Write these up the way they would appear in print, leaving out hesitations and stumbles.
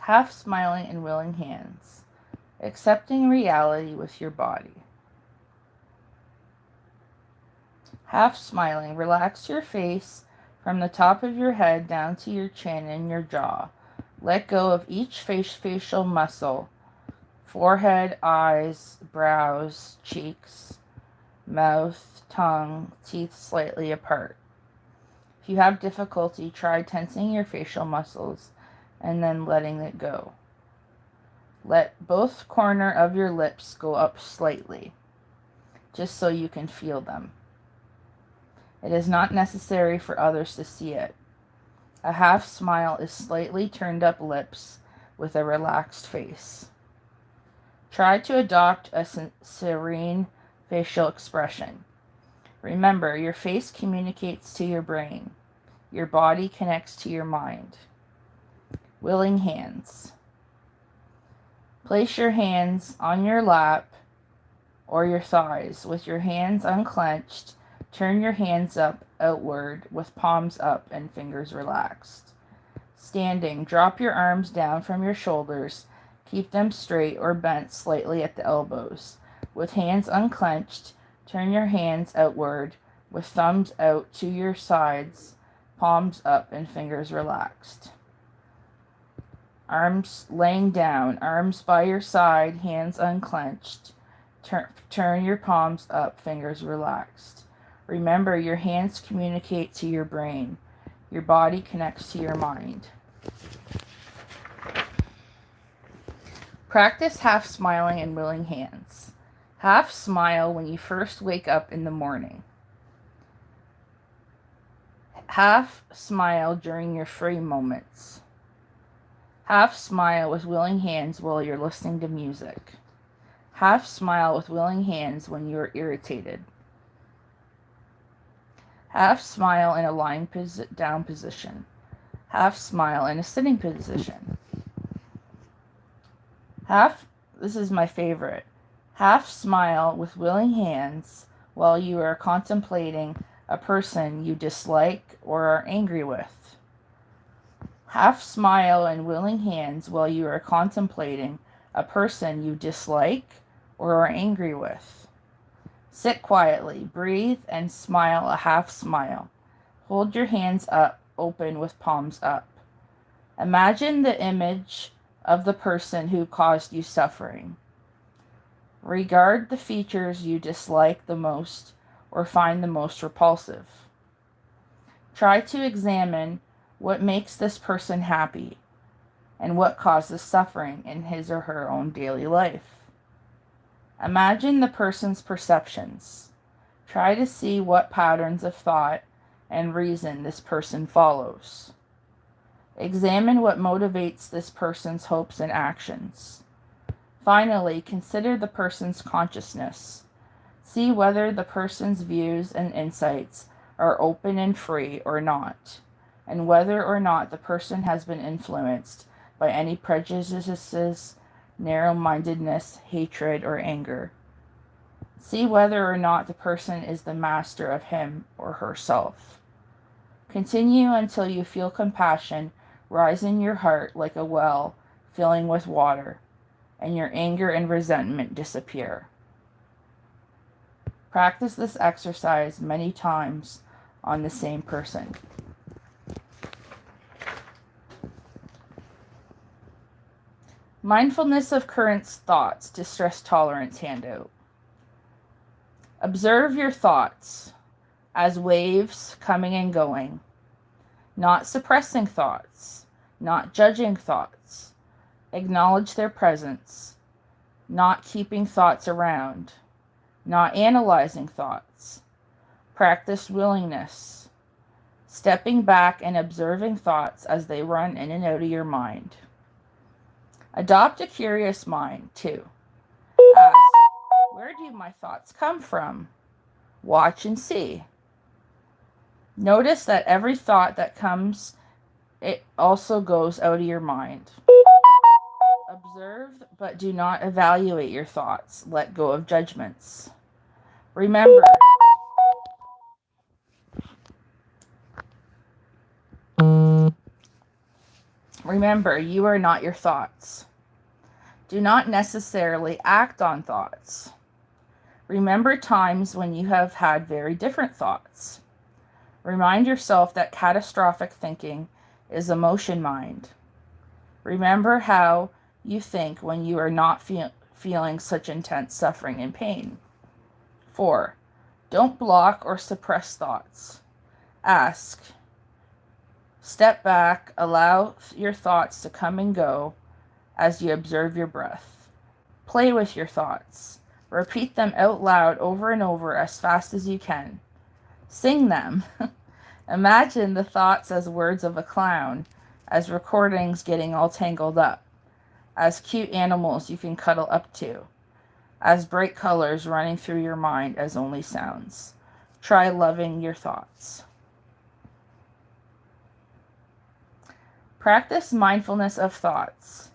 Half smiling and willing hands. Accepting reality with your body. Half smiling. Relax your face from the top of your head down to your chin and your jaw. Let go of each facial muscle. Forehead, eyes, brows, cheeks, mouth, tongue, teeth slightly apart. If you have difficulty, try tensing your facial muscles and then letting it go. Let both corners of your lips go up slightly, just so you can feel them. It is not necessary for others to see it. A half smile is slightly turned up lips with a relaxed face. Try to adopt a serene facial expression. Remember, your face communicates to your brain. Your body connects to your mind. Willing hands. Place your hands on your lap or your thighs. With your hands unclenched, turn your hands outward with palms up and fingers relaxed. Standing, drop your arms down from your shoulders. Keep them straight or bent slightly at the elbows. With hands unclenched, turn your hands outward with thumbs out to your sides, palms up and fingers relaxed. Arms laying down, arms by your side, hands unclenched. Turn your palms up, fingers relaxed. Remember, your hands communicate to your brain. Your body connects to your mind. Practice half smiling and willing hands. Half smile when you first wake up in the morning. Half smile during your free moments. Half smile with willing hands while you're listening to music. Half smile with willing hands when you're irritated. Half smile in a lying down position. Half smile in a sitting position. This is my favorite. Half smile with willing hands while you are contemplating a person you dislike or are angry with. Half smile and willing hands while you are contemplating a person you dislike or are angry with. Sit quietly, breathe, and smile a half smile. Hold your hands up, open with palms up. Imagine the image of the person who caused you suffering. Regard the features you dislike the most or find the most repulsive. Try to examine what makes this person happy and what causes suffering in his or her own daily life. Imagine the person's perceptions. Try to see what patterns of thought and reason this person follows. Examine what motivates this person's hopes and actions. Finally, consider the person's consciousness. See whether the person's views and insights are open and free or not, and whether or not the person has been influenced by any prejudices, narrow-mindedness, hatred, or anger. See whether or not the person is the master of him or herself. Continue until you feel compassion rise in your heart like a well filling with water, and your anger and resentment disappear. Practice this exercise many times on the same person. Mindfulness of current thoughts to stress tolerance handout. Observe your thoughts as waves coming and going, not suppressing thoughts, not judging thoughts. Acknowledge their presence, not keeping thoughts around, not analyzing thoughts. Practice willingness, stepping back and observing thoughts as they run in and out of your mind. Adopt a curious mind, too. Ask, where do my thoughts come from? Watch and see. Notice that every thought that comes, it also goes out of your mind. Observe, but do not evaluate your thoughts. Let go of judgments. Remember, Remember, you are not your thoughts. Do not necessarily act on thoughts. Remember times when you have had very different thoughts. Remind yourself that catastrophic thinking is emotion mind. Remember how you think when you are not feeling such intense suffering and pain. 4. Don't block or suppress thoughts. Ask. Step back, allow your thoughts to come and go as you observe your breath. Play with your thoughts. Repeat them out loud over and over as fast as you can. Sing them. Imagine the thoughts as words of a clown, as recordings getting all tangled up, as cute animals you can cuddle up to, as bright colors running through your mind as only sounds. Try loving your thoughts. Practice mindfulness of thoughts.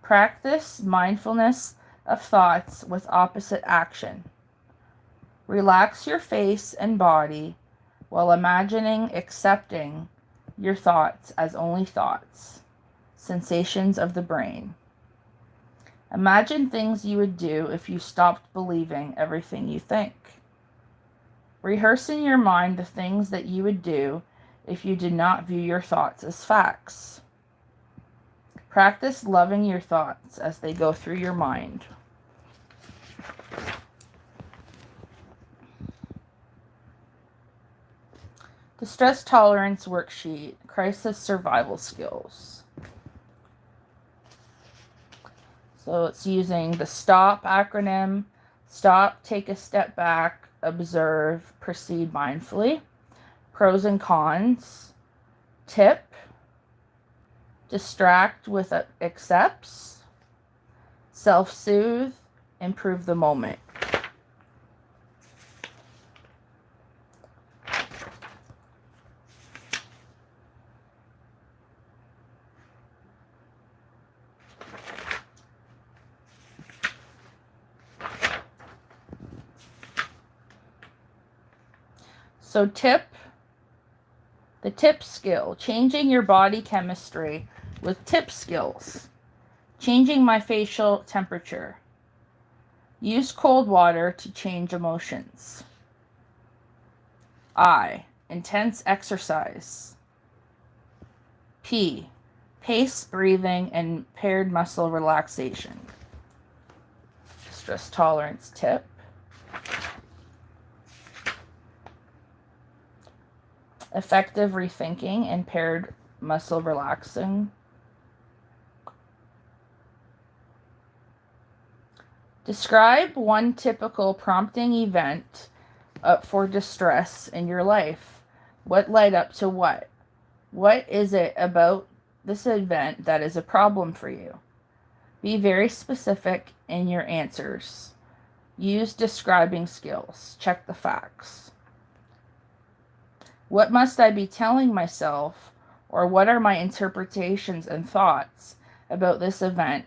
Practice mindfulness of thoughts with opposite action. Relax your face and body while imagining accepting your thoughts as only thoughts, sensations of the brain. Imagine things you would do if you stopped believing everything you think. Rehearse in your mind the things that you would do if you did not view your thoughts as facts. Practice loving your thoughts as they go through your mind. The Stress Tolerance Worksheet, Crisis Survival Skills. So it's using the STOP acronym. Stop, take a step back, observe, proceed mindfully. Pros and cons. Tip. Distract with accepts. Self-soothe. Improve the moment. So the tip skill, changing your body chemistry with tip skills. Changing my facial temperature. Use cold water to change emotions. I, intense exercise. P, pace breathing and paired muscle relaxation. Stress tolerance tip. Effective rethinking and paired muscle relaxing. Describe one typical prompting event for distress in your life. What led up to what? What is it about this event that is a problem for you? Be very specific in your answers. Use describing skills. Check the facts. What must I be telling myself, or what are my interpretations and thoughts about this event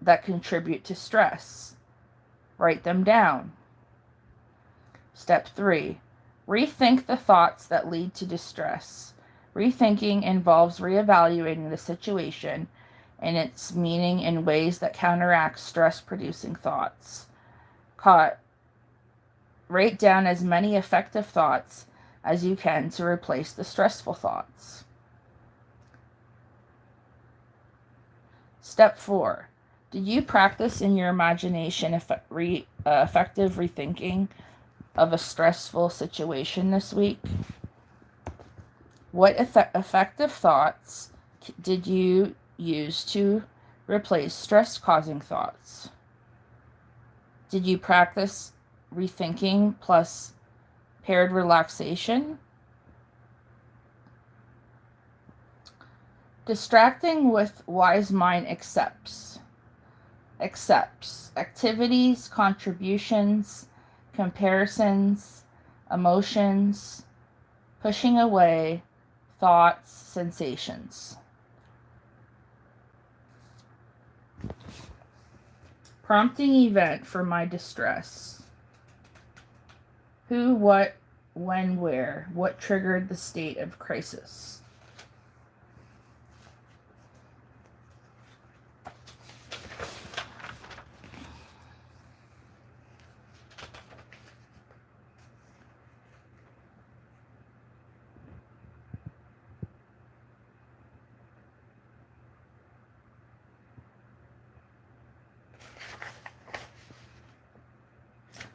that contribute to stress? Write them down. Step 3. Rethink the thoughts that lead to distress. Rethinking involves reevaluating the situation and its meaning in ways that counteract stress-producing thoughts. Write down as many effective thoughts as you can to replace the stressful thoughts. Step 4. Did you practice in your imagination effective rethinking of a stressful situation this week? What effective thoughts did you use to replace stress-causing thoughts? Did you practice rethinking plus paired relaxation? Distracting with wise mind accepts. Accepts activities, contributions, comparisons, emotions, pushing away, thoughts, sensations. Prompting event for my distress. Who, what, when, where? What triggered the state of crisis?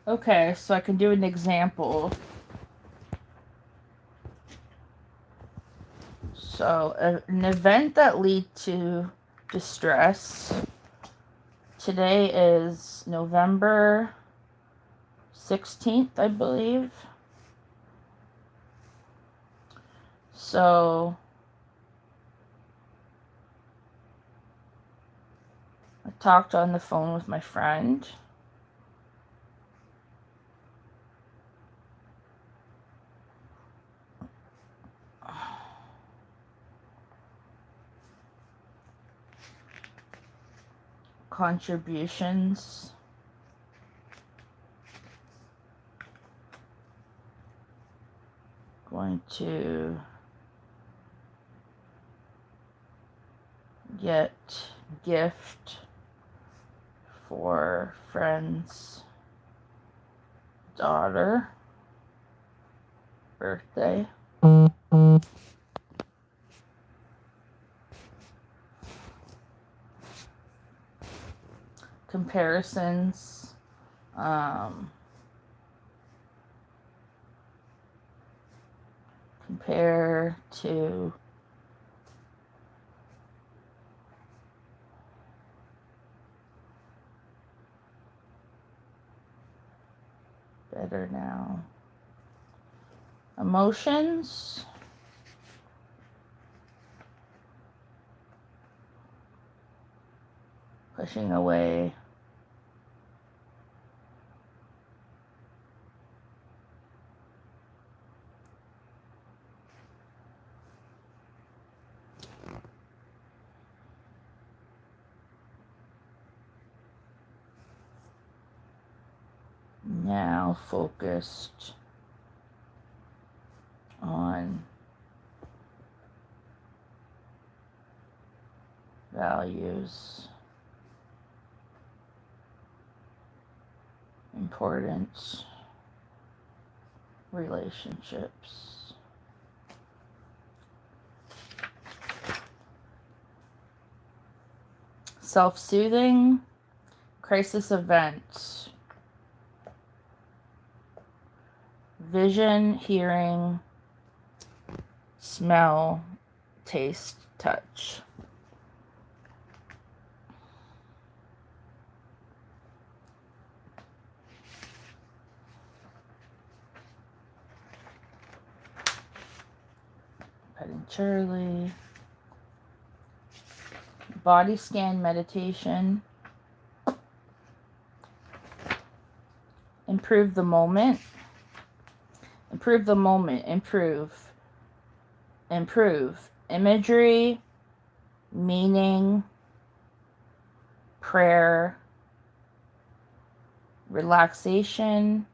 Okay, so I can do an example. So, an event that leads to distress. Today is November 16th, I believe. So, I talked on the phone with my friend. Contributions. Going to get gift for friend's daughter birthday. Comparisons. Compare to better now. Emotions. Pushing away. Now focused on values, importance, relationships. Self-soothing, crisis event, vision, hearing, smell, taste, touch. Petting Charlie. Body scan meditation. Improve the moment. Improve the moment. Improve. Improve. Imagery, meaning, prayer, relaxation,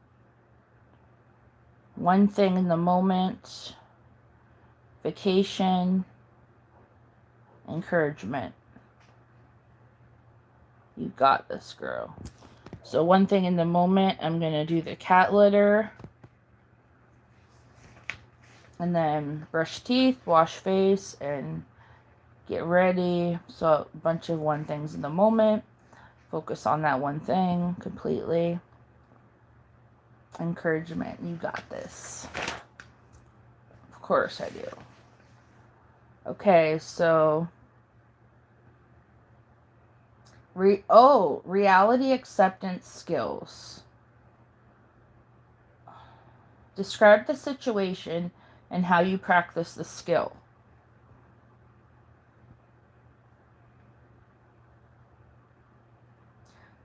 one thing in the moment, vacation, encouragement. You got this, girl. So one thing in the moment, I'm going to do the cat litter. And then brush teeth, wash face, and get ready. So a bunch of one things in the moment. Focus on that one thing completely. Encouragement. You got this. Of course I do. Okay, so reality acceptance skills. Describe the situation and how you practice the skill.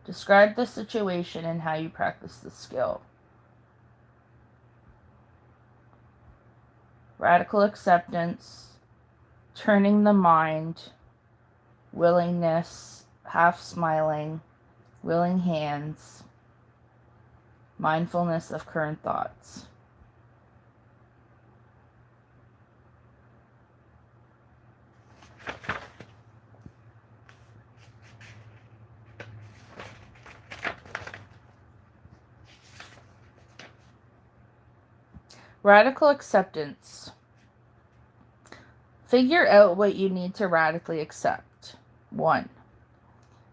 Describe the situation and how you practice the skill. Radical acceptance, turning the mind, willingness, half smiling, willing hands, mindfulness of current thoughts. Radical acceptance. Figure out what you need to radically accept. 1.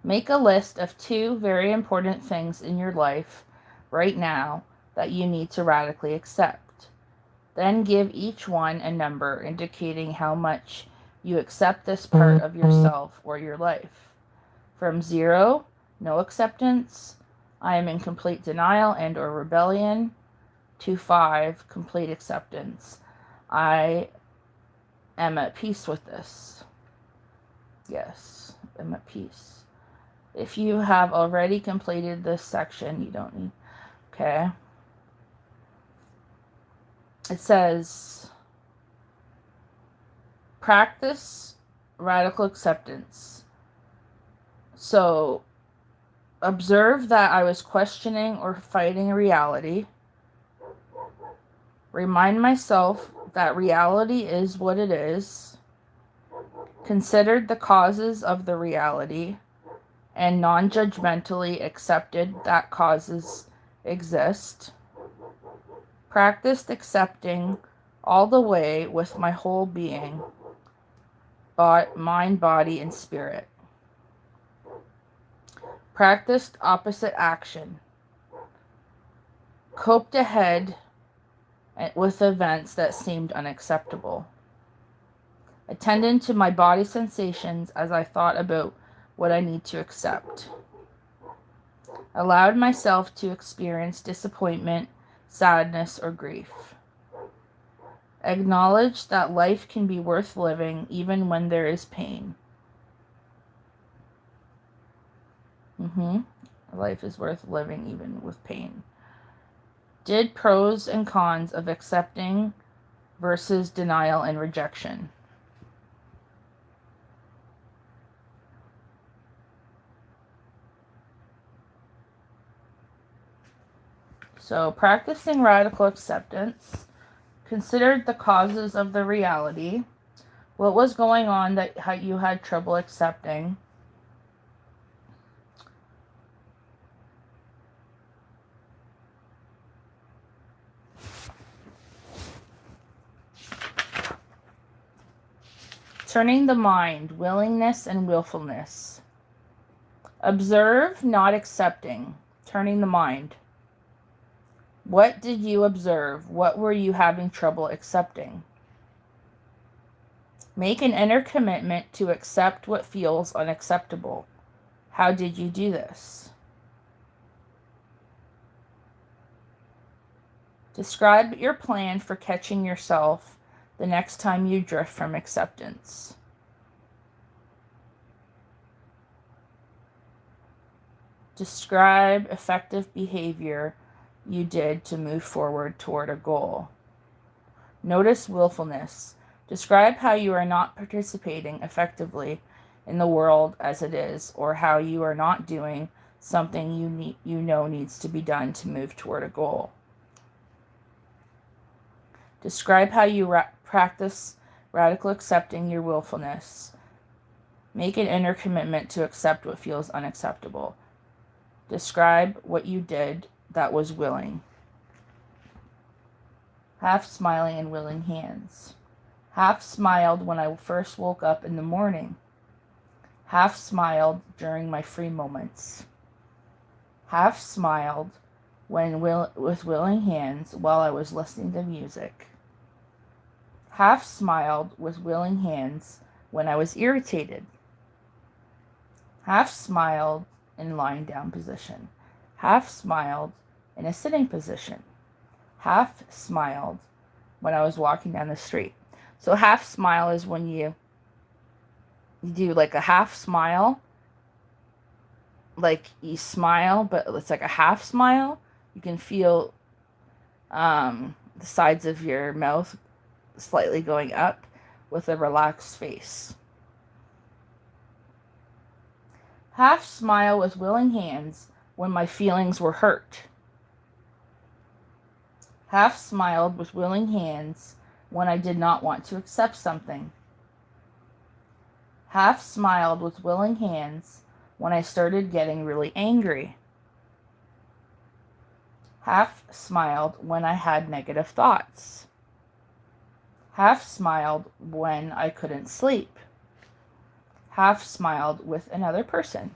Make a list of 2 very important things in your life right now that you need to radically accept. Then give each one a number indicating how much you accept this part of yourself or your life. From 0, no acceptance, I am in complete denial and or rebellion, to 5, complete acceptance. I am at peace with this. Yes, I'm at peace. If you have already completed this section, you don't need, okay. It says, practice radical acceptance. So, observe that I was questioning or fighting reality. Remind myself that reality is what it is. Considered the causes of the reality and non-judgmentally accepted that causes exist. Practiced accepting all the way with my whole being, mind, body, and spirit. Practiced opposite action. Coped ahead with events that seemed unacceptable. Attended to my body sensations as I thought about what I need to accept. Allowed myself to experience disappointment, sadness, or grief. Acknowledged that life can be worth living even when there is pain. Life is worth living even with pain. Did pros and cons of accepting versus denial and rejection. So, practicing radical acceptance, considered the causes of the reality, what was going on that you had trouble accepting, turning the mind, willingness and willfulness. Observe, not accepting, turning the mind. What did you observe? What were you having trouble accepting? Make an inner commitment to accept what feels unacceptable. How did you do this? Describe your plan for catching yourself the next time you drift from acceptance. Describe effective behavior you did to move forward toward a goal. Notice willfulness. Describe how you are not participating effectively in the world as it is, or how you are not doing something you know needs to be done to move toward a goal. Describe how you practice radical accepting your willfulness. Make an inner commitment to accept what feels unacceptable. Describe what you did that was willing. Half smiling and willing hands. Half smiled when I first woke up in the morning. Half smiled during my free moments. Half smiled with willing hands while I was listening to music. Half smiled with willing hands when I was irritated. Half smiled in lying down position. Half smiled in a sitting position. Half smiled when I was walking down the street. So half smile is when you do like a half smile, like you smile, but it's like a half smile. You can feel the sides of your mouth slightly going up with a relaxed face. Half smile with willing hands when my feelings were hurt. Half smiled with willing hands when I did not want to accept something. Half smiled with willing hands when I started getting really angry. Half smiled when I had negative thoughts. Half smiled when I couldn't sleep. Half smiled with another person.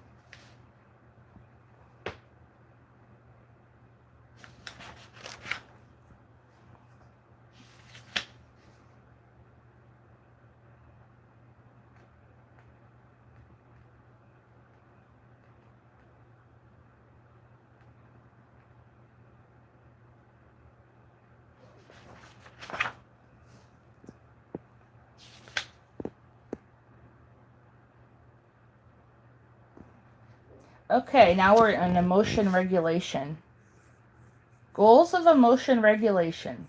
Okay, now we're in emotion regulation. Goals of emotion regulation.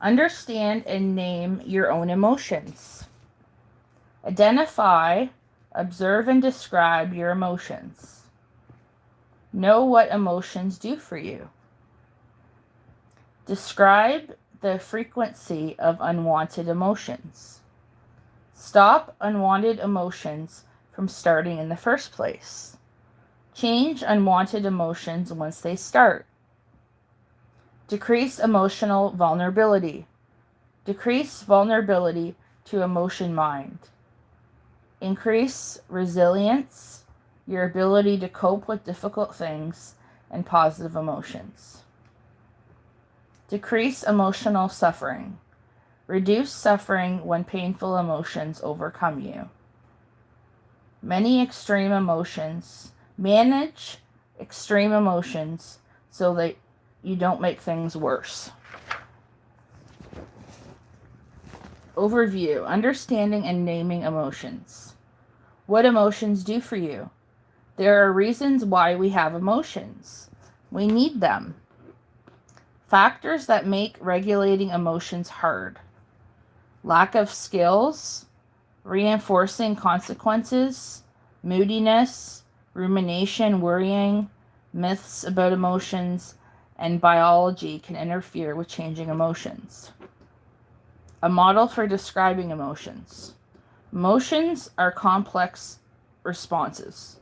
Understand and name your own emotions. Identify, observe, and describe your emotions. Know what emotions do for you. Describe the frequency of unwanted emotions. Stop unwanted emotions from starting in the first place. Change unwanted emotions once they start. Decrease emotional vulnerability. Decrease vulnerability to emotion mind. Increase resilience, your ability to cope with difficult things and positive emotions. Decrease emotional suffering. Reduce suffering when painful emotions overcome you. Many extreme emotions. Manage extreme emotions so that you don't make things worse. Overview. Understanding and naming emotions. What emotions do for you. There are reasons why we have emotions. We need them. Factors that make regulating emotions hard. Lack of skills, reinforcing consequences, moodiness, rumination, worrying, myths about emotions, and biology can interfere with changing emotions. A model for describing emotions. Emotions are complex responses.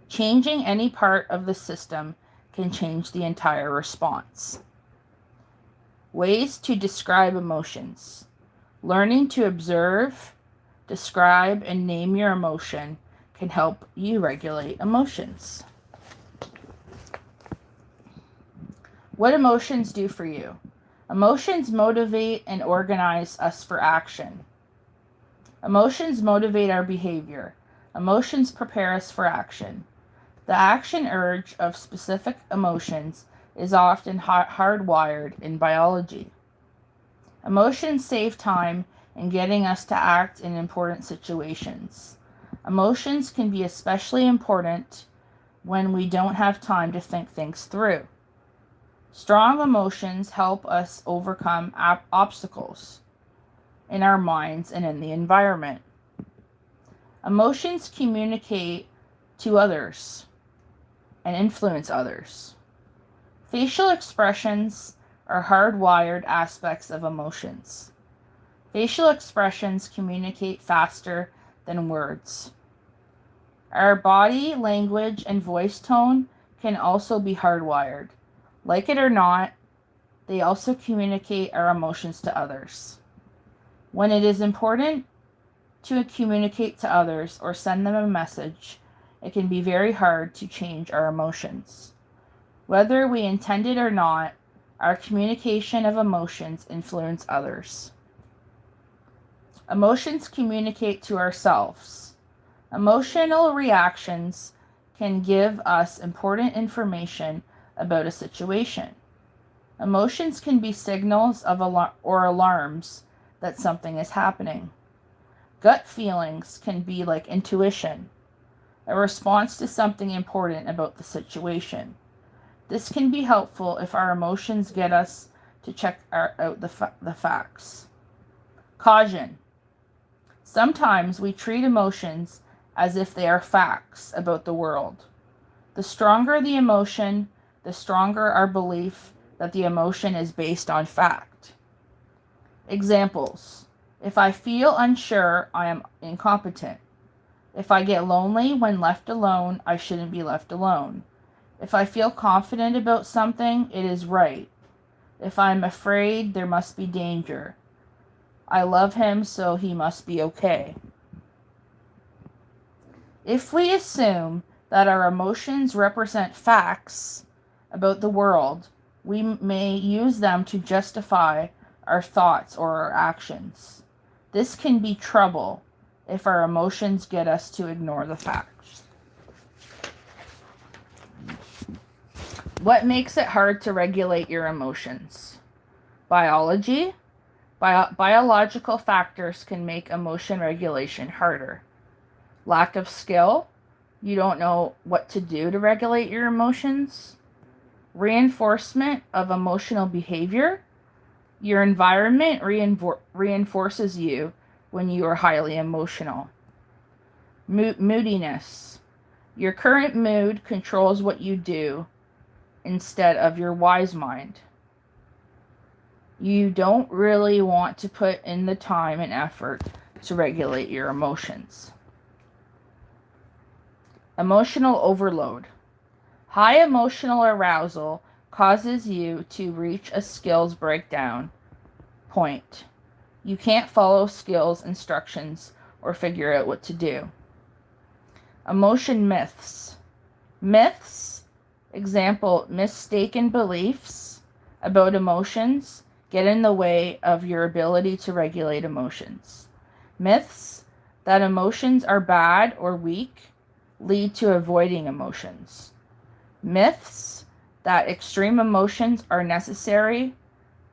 Changing any part of the system can change the entire response. Ways to describe emotions. Learning to observe, describe, and name your emotion can help you regulate emotions. What emotions do for you? Emotions motivate and organize us for action. Emotions motivate our behavior. Emotions prepare us for action. The action urge of specific emotions is often hardwired in biology. Emotions save time in getting us to act in important situations. Emotions can be especially important when we don't have time to think things through. Strong emotions help us overcome obstacles in our minds and in the environment. Emotions communicate to others and influence others. Facial expressions are hardwired aspects of emotions. Facial expressions communicate faster than words. Our body language and voice tone can also be hardwired. Like it or not, they also communicate our emotions to others. When it is important to communicate to others or send them a message, it can be very hard to change our emotions. Whether we intend it or not, our communication of emotions influence others. Emotions communicate to ourselves. Emotional reactions can give us important information about a situation. Emotions can be signals of or alarms that something is happening. Gut feelings can be like intuition, a response to something important about the situation. This can be helpful if our emotions get us to check out the facts. Caution. Sometimes we treat emotions as if they are facts about the world. The stronger the emotion, the stronger our belief that the emotion is based on fact. Examples. If I feel unsure, I am incompetent. If I get lonely when left alone, I shouldn't be left alone. If I feel confident about something, it is right. If I'm afraid, there must be danger. I love him, so he must be okay. If we assume that our emotions represent facts about the world, we may use them to justify our thoughts or our actions. This can be trouble if our emotions get us to ignore the facts. What makes it hard to regulate your emotions? Biology. Biological factors can make emotion regulation harder. Lack of skill. You don't know what to do to regulate your emotions. Reinforcement of emotional behavior. Your environment reinforces you when you are highly emotional. Moodiness. Your current mood controls what you do instead of your wise mind. You don't really want to put in the time and effort to regulate your emotions. Emotional overload. High emotional arousal causes you to reach a skills breakdown point. You can't follow skills instructions or figure out what to do. Emotion myths. Myths, example, mistaken beliefs about emotions get in the way of your ability to regulate emotions. Myths that emotions are bad or weak lead to avoiding emotions. Myths that extreme emotions are necessary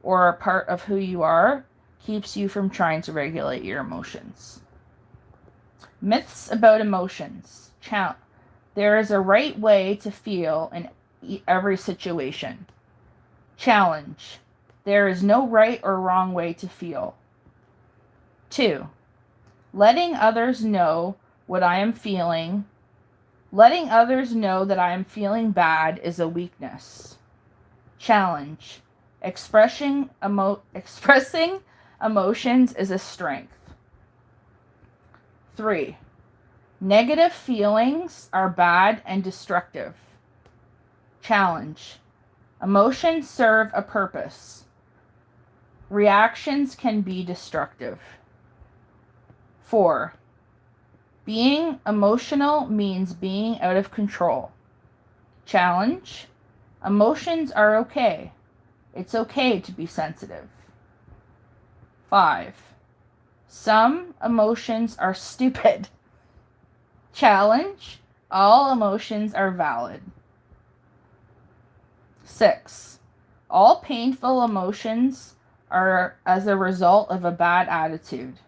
or a part of who you are keeps you from trying to regulate your emotions. Myths about emotions. There is a right way to feel in every situation. Challenge. There is no right or wrong way to feel. 2. Letting others know what I am feeling. Letting others know that I am feeling bad is a weakness. Challenge. Expressing emotions is a strength. 3. Negative feelings are bad and destructive. Challenge. Emotions serve a purpose. Reactions can be destructive. 4. Being emotional means being out of control. Challenge. Emotions are okay. It's okay to be sensitive. 5. Some emotions are stupid. Challenge. All emotions are valid. 6. All painful emotions are as a result of a bad attitude.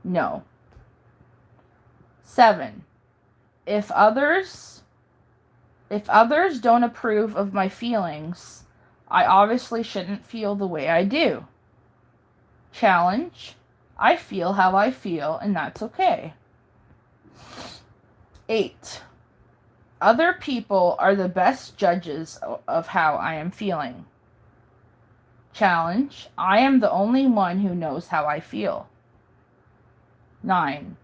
No. 7. If others don't approve of my feelings, I obviously shouldn't feel the way I do. Challenge. I feel how I feel, and that's okay. 8. Other people are the best judges of how I am feeling. Challenge. I am the only one who knows how I feel. 9.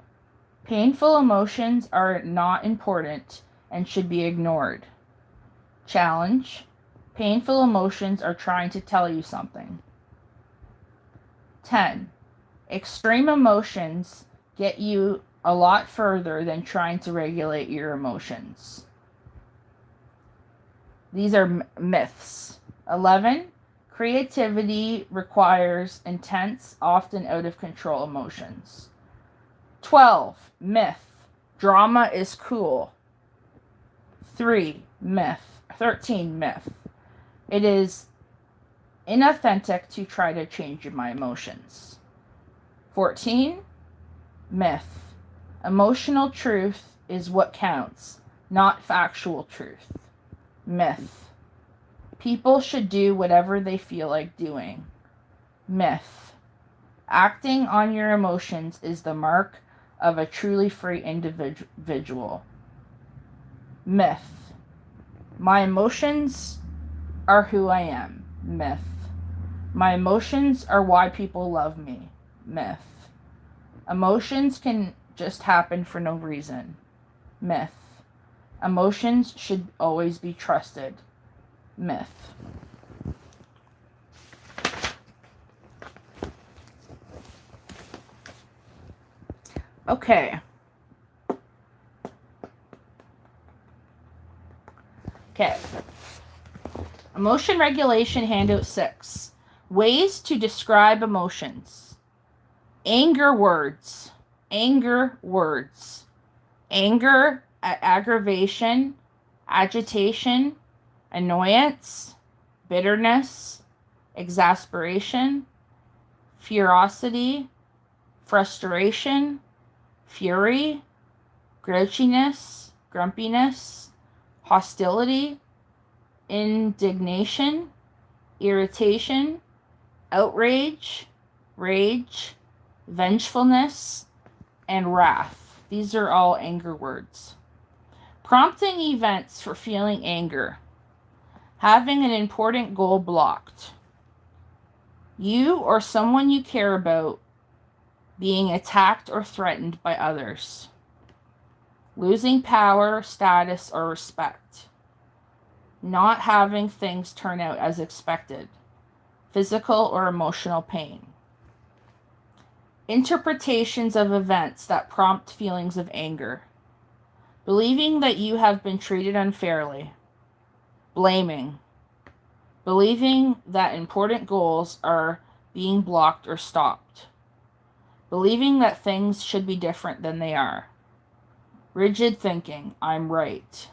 Painful emotions are not important and should be ignored. Challenge. Painful emotions are trying to tell you something. 10. Extreme emotions get you a lot further than trying to regulate your emotions. These are myths. 11. Creativity requires intense, often out of control emotions. 12. Myth. Drama is cool. 13. Myth. It is inauthentic to try to change my emotions. 14. Myth. Emotional truth is what counts, not factual truth. Myth. People should do whatever they feel like doing. Myth. Acting on your emotions is the mark of a truly free individual. Myth. My emotions are who I am. Myth. My emotions are why people love me. Myth. Emotions can just happen for no reason. Myth. Emotions should always be trusted. Myth. Okay. Emotion regulation handout 6. Ways to describe emotions. Anger words. Anger, aggravation, agitation, annoyance, bitterness, exasperation, ferocity, frustration, fury, grouchiness, grumpiness, hostility, indignation, irritation, outrage, rage, vengefulness, and wrath. These are all anger words. Prompting events for feeling anger. Having an important goal blocked. You or someone you care about being attacked or threatened by others. Losing power, status, or respect. Not having things turn out as expected. Physical or emotional pain. Interpretations of events that prompt feelings of anger. Believing that you have been treated unfairly. Blaming. Believing that important goals are being blocked or stopped. Believing that things should be different than they are. Rigid thinking, I'm right.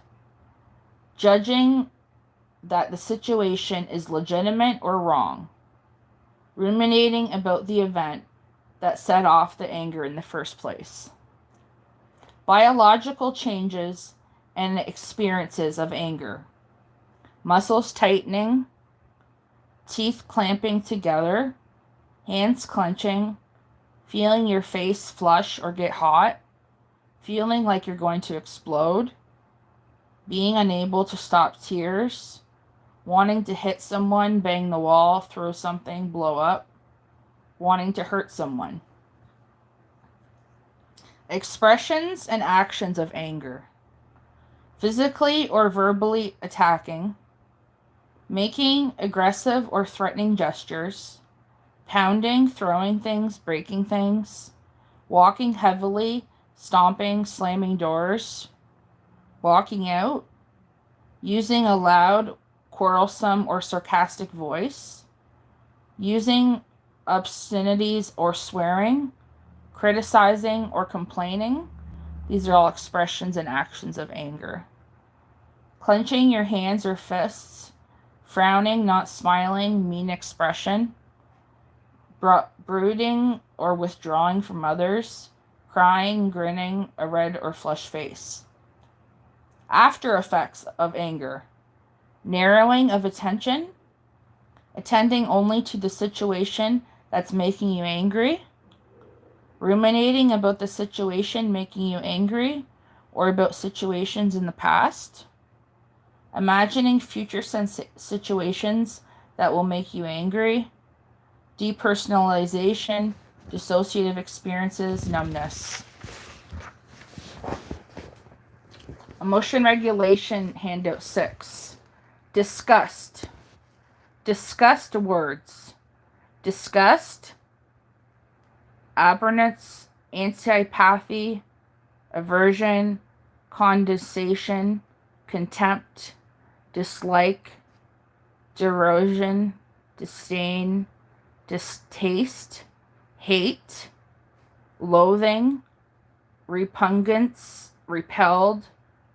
Judging that the situation is legitimate or wrong. Ruminating about the event that set off the anger in the first place. Biological changes and experiences of anger. Muscles tightening, teeth clamping together, hands clenching, feeling your face flush or get hot, feeling like you're going to explode, being unable to stop tears, wanting to hit someone, bang the wall, throw something, blow up, wanting to hurt someone. Expressions and actions of anger. Physically or verbally attacking, making aggressive or threatening gestures, pounding, throwing things, breaking things, walking heavily, stomping, slamming doors, walking out, using a loud, quarrelsome, or sarcastic voice, using obscenities or swearing, criticizing or complaining. These are all expressions and actions of anger. Clenching your hands or fists, frowning, not smiling, mean expression, brooding or withdrawing from others, crying, grinning, a red or flushed face. After effects of anger. Narrowing of attention, attending only to the situation that's making you angry, ruminating about the situation making you angry or about situations in the past, imagining future situations that will make you angry, depersonalization, dissociative experiences, numbness. Emotion regulation, handout 6. Disgust. Disgust words. Disgust, abhorrence, antipathy, aversion, condescension, contempt, dislike, derision, disdain, distaste, hate, loathing, repugnance, repelled,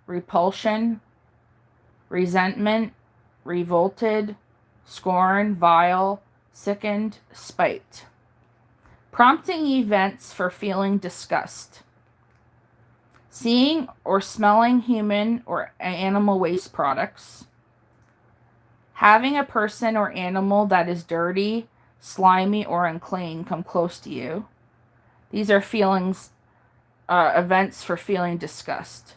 repulsion, resentment, revolted, scorn, vile, sickened, spite. Prompting events for feeling disgust. Seeing or smelling human or animal waste products. Having a person or animal that is dirty, slimy, or unclean come close to you. These are events for feeling disgust.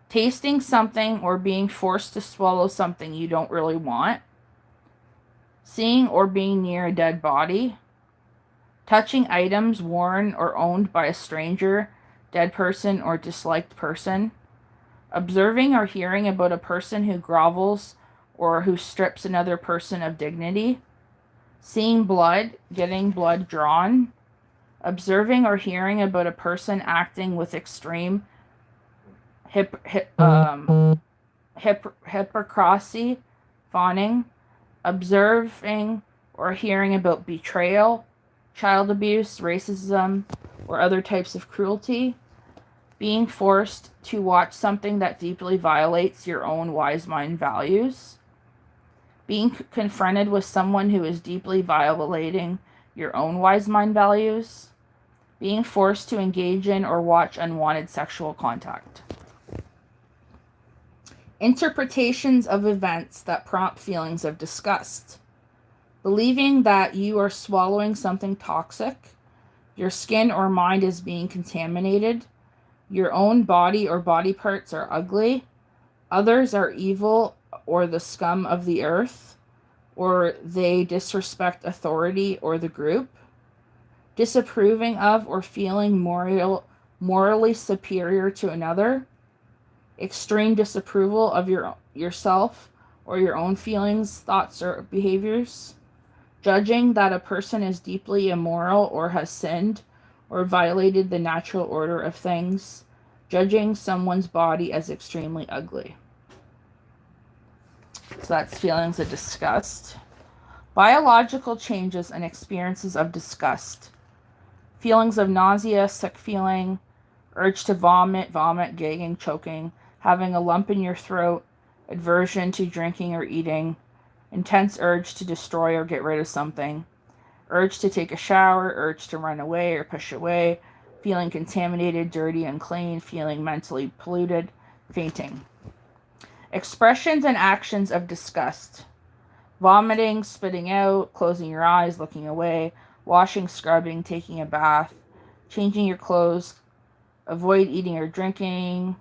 Tasting something or being forced to swallow something you don't really want. Seeing or being near a dead body. Touching items worn or owned by a stranger, dead person, or disliked person. Observing or hearing about a person who grovels or who strips another person of dignity. Seeing blood, getting blood drawn. Observing or hearing about a person acting with extreme hypocrisy, fawning. Observing or hearing about betrayal, child abuse, racism, or other types of cruelty. Being forced to watch something that deeply violates your own wise mind values. Being confronted with someone who is deeply violating your own wise mind values. Being forced to engage in or watch unwanted sexual contact. Interpretations of events that prompt feelings of disgust. Believing that you are swallowing something toxic, your skin or mind is being contaminated, your own body or body parts are ugly, others are evil or the scum of the earth, or they disrespect authority or the group, disapproving of or feeling morally superior to another, extreme disapproval of yourself or your own feelings, thoughts, or behaviors, judging that a person is deeply immoral or has sinned or violated the natural order of things, judging someone's body as extremely ugly. So that's feelings of disgust. Biological changes and experiences of disgust. Feelings of nausea, sick feeling, urge to vomit, gagging, choking, having a lump in your throat, aversion to drinking or eating, intense urge to destroy or get rid of something, urge to take a shower, urge to run away or push away, feeling contaminated, dirty, unclean, feeling mentally polluted, fainting. Expressions and actions of disgust. Vomiting, spitting out, closing your eyes, looking away, washing, scrubbing, taking a bath, changing your clothes, avoid eating or drinking,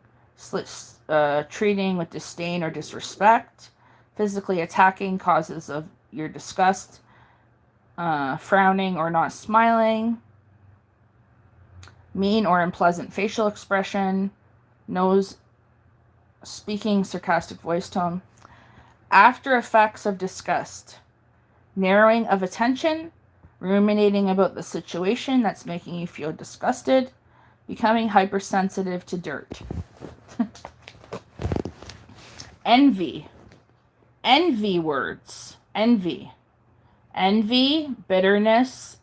treating with disdain or disrespect, physically attacking causes of your disgust, frowning or not smiling, mean or unpleasant facial expression, nose, speaking, sarcastic voice tone. After effects of disgust. Narrowing of attention, ruminating about the situation that's making you feel disgusted, becoming hypersensitive to dirt. Envy. Envy words. Envy. Envy, bitterness,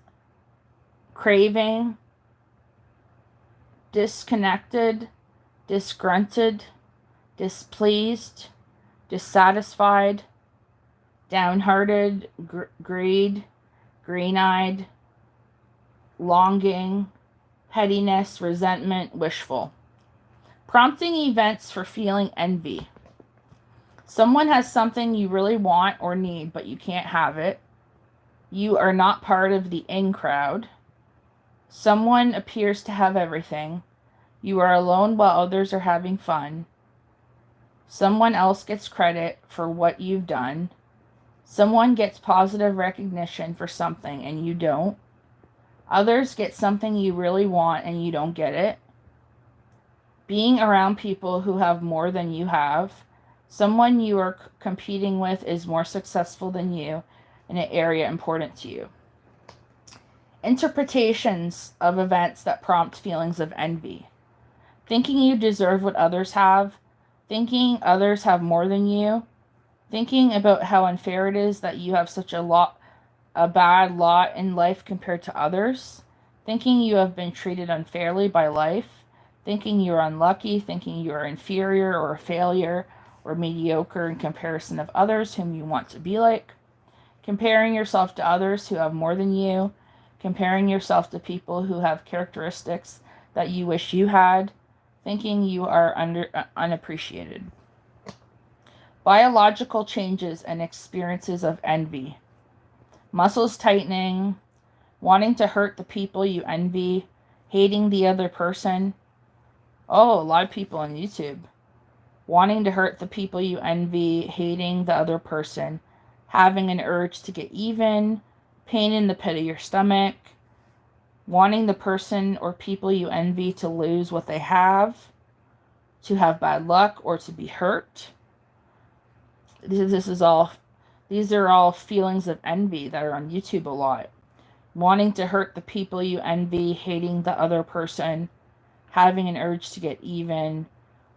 craving, disconnected, disgruntled, displeased, dissatisfied, downhearted, greed, green-eyed, longing, pettiness, resentment, wishful. Prompting events for feeling envy. Someone has something you really want or need, but you can't have it. You are not part of the in crowd. Someone appears to have everything. You are alone while others are having fun. Someone else gets credit for what you've done. Someone gets positive recognition for something and you don't. Others get something you really want and you don't get it. Being around people who have more than you have. Someone you are competing with is more successful than you in an area important to you. Interpretations of events that prompt feelings of envy. Thinking you deserve what others have. Thinking others have more than you. Thinking about how unfair it is that you have such a bad lot in life compared to others. Thinking you have been treated unfairly by life. Thinking you are unlucky. Thinking you are inferior or a failure or mediocre in comparison of others whom you want to be like. Comparing yourself to others who have more than you. Comparing yourself to people who have characteristics that you wish you had. Thinking you are unappreciated. Biological changes and experiences of envy. Muscles tightening, wanting to hurt the people you envy, hating the other person. Oh, a lot of people on YouTube. Wanting to hurt the people you envy, hating the other person, having an urge to get even, pain in the pit of your stomach, wanting the person or people you envy to lose what they have, to have bad luck, or to be hurt. These are all feelings of envy that are on YouTube a lot. Wanting to hurt the people you envy, hating the other person, having an urge to get even,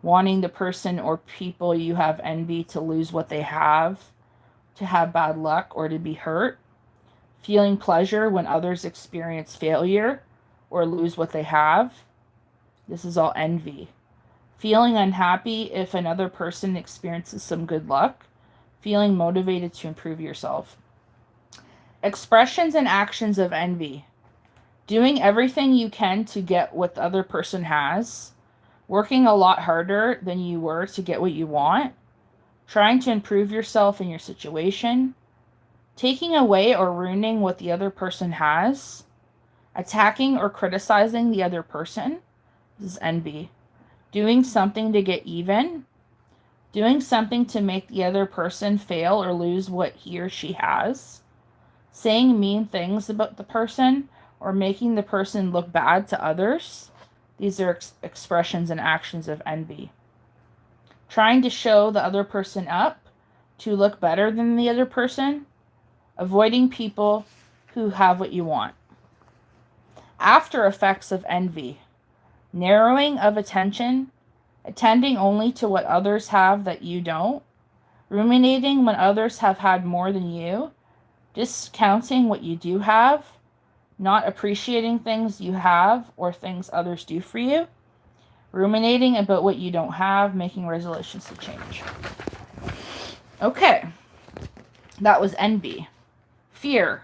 wanting the person or people you have envy to lose what they have, to have bad luck, or to be hurt. Feeling pleasure when others experience failure or lose what they have. This is all envy. Feeling unhappy if another person experiences some good luck. Feeling motivated to improve yourself. Expressions and actions of envy. Doing everything you can to get what the other person has. Working a lot harder than you were to get what you want. trying to improve yourself in your situation, taking away or ruining what the other person has, attacking or criticizing the other person. This is envy. Doing something to get even, doing something to make the other person fail or lose what he or she has, saying mean things about the person or making the person look bad to others. These are expressions and actions of envy. Trying to show the other person up to look better than the other person, avoiding people who have what you want. After effects of envy: narrowing of attention, attending only to what others have that you don't, ruminating when others have had more than you, discounting what you do have, not appreciating things you have or things others do for you, ruminating about what you don't have, making resolutions to change. Okay, that was envy. Fear.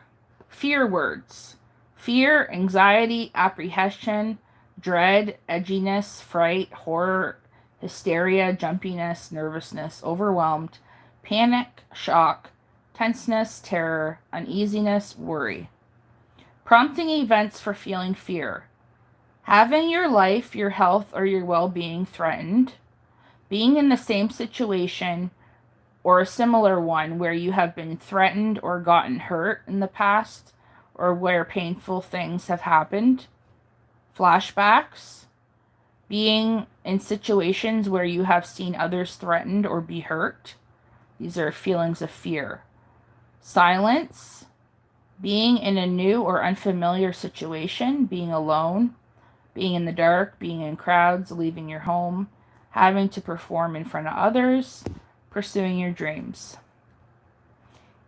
Fear words. Fear, anxiety, apprehension, dread, edginess, fright, horror, hysteria, jumpiness, nervousness, overwhelmed, panic, shock, tenseness, terror, uneasiness, worry. Prompting events for feeling fear: having your life, your health, or your well-being threatened, being in the same situation or a similar one where you have been threatened or gotten hurt in the past, or where painful things have happened, flashbacks, being in situations where you have seen others threatened or be hurt. These are feelings of fear. Silence, being in a new or unfamiliar situation, being alone, being in the dark, being in crowds, leaving your home, having to perform in front of others, pursuing your dreams.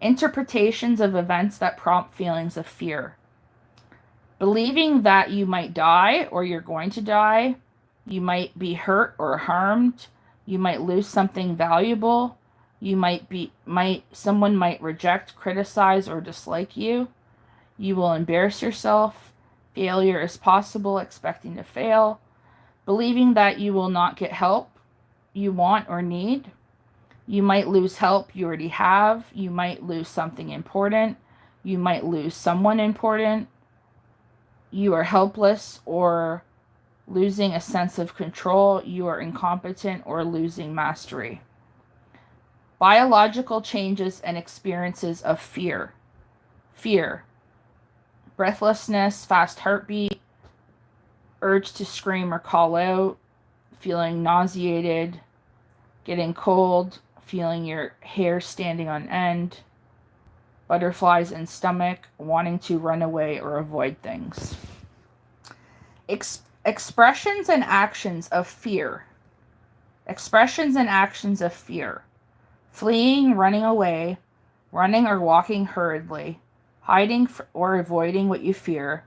Interpretations of events that prompt feelings of fear: believing that you might die or you're going to die, you might be hurt or harmed, you might lose something valuable, someone might reject, criticize, or dislike you, you will embarrass yourself, failure is possible, expecting to fail, believing that you will not get help you want or need, you might lose help you already have, you might lose something important, you might lose someone important, you are helpless or losing a sense of control, you are incompetent or losing mastery. Biological changes and experiences of fear. Fear: breathlessness, fast heartbeat, urge to scream or call out, feeling nauseated, getting cold, feeling your hair standing on end, butterflies in stomach, wanting to run away or avoid things. Expressions and actions of fear. Expressions and actions of fear: fleeing, running away, running or walking hurriedly, hiding or avoiding what you fear,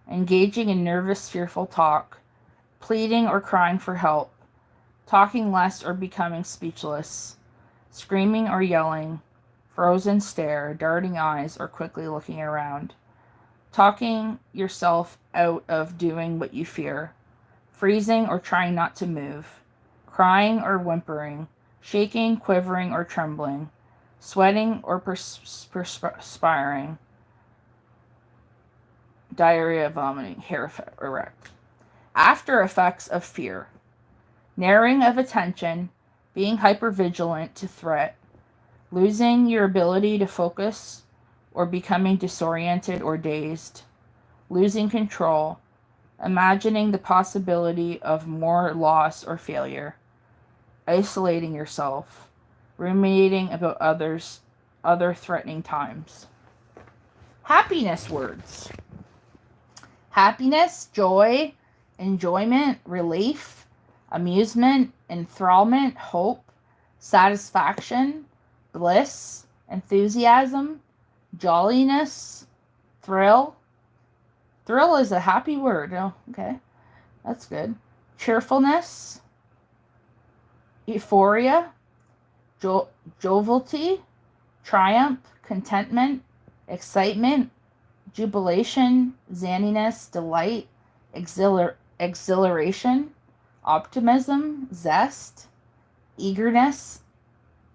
engaging in nervous, fearful talk, pleading or crying for help, talking less or becoming speechless, screaming or yelling, frozen stare, darting eyes, or quickly looking around, talking yourself out of doing what you fear, freezing or trying not to move, crying or whimpering, shaking, quivering, or trembling, sweating or perspiring, diarrhea, vomiting, hair erect. After effects of fear: narrowing of attention, being hypervigilant to threat, losing your ability to focus or becoming disoriented or dazed, losing control, imagining the possibility of more loss or failure, isolating yourself, ruminating about other threatening times. Happiness words: happiness, joy, enjoyment, relief, amusement, enthrallment, hope, satisfaction, bliss, enthusiasm, jolliness, thrill. Thrill is a happy word. Oh, okay, that's good. Cheerfulness, euphoria, jovialty, triumph, contentment, excitement, jubilation, zaniness, delight, exhilaration, optimism, zest, eagerness,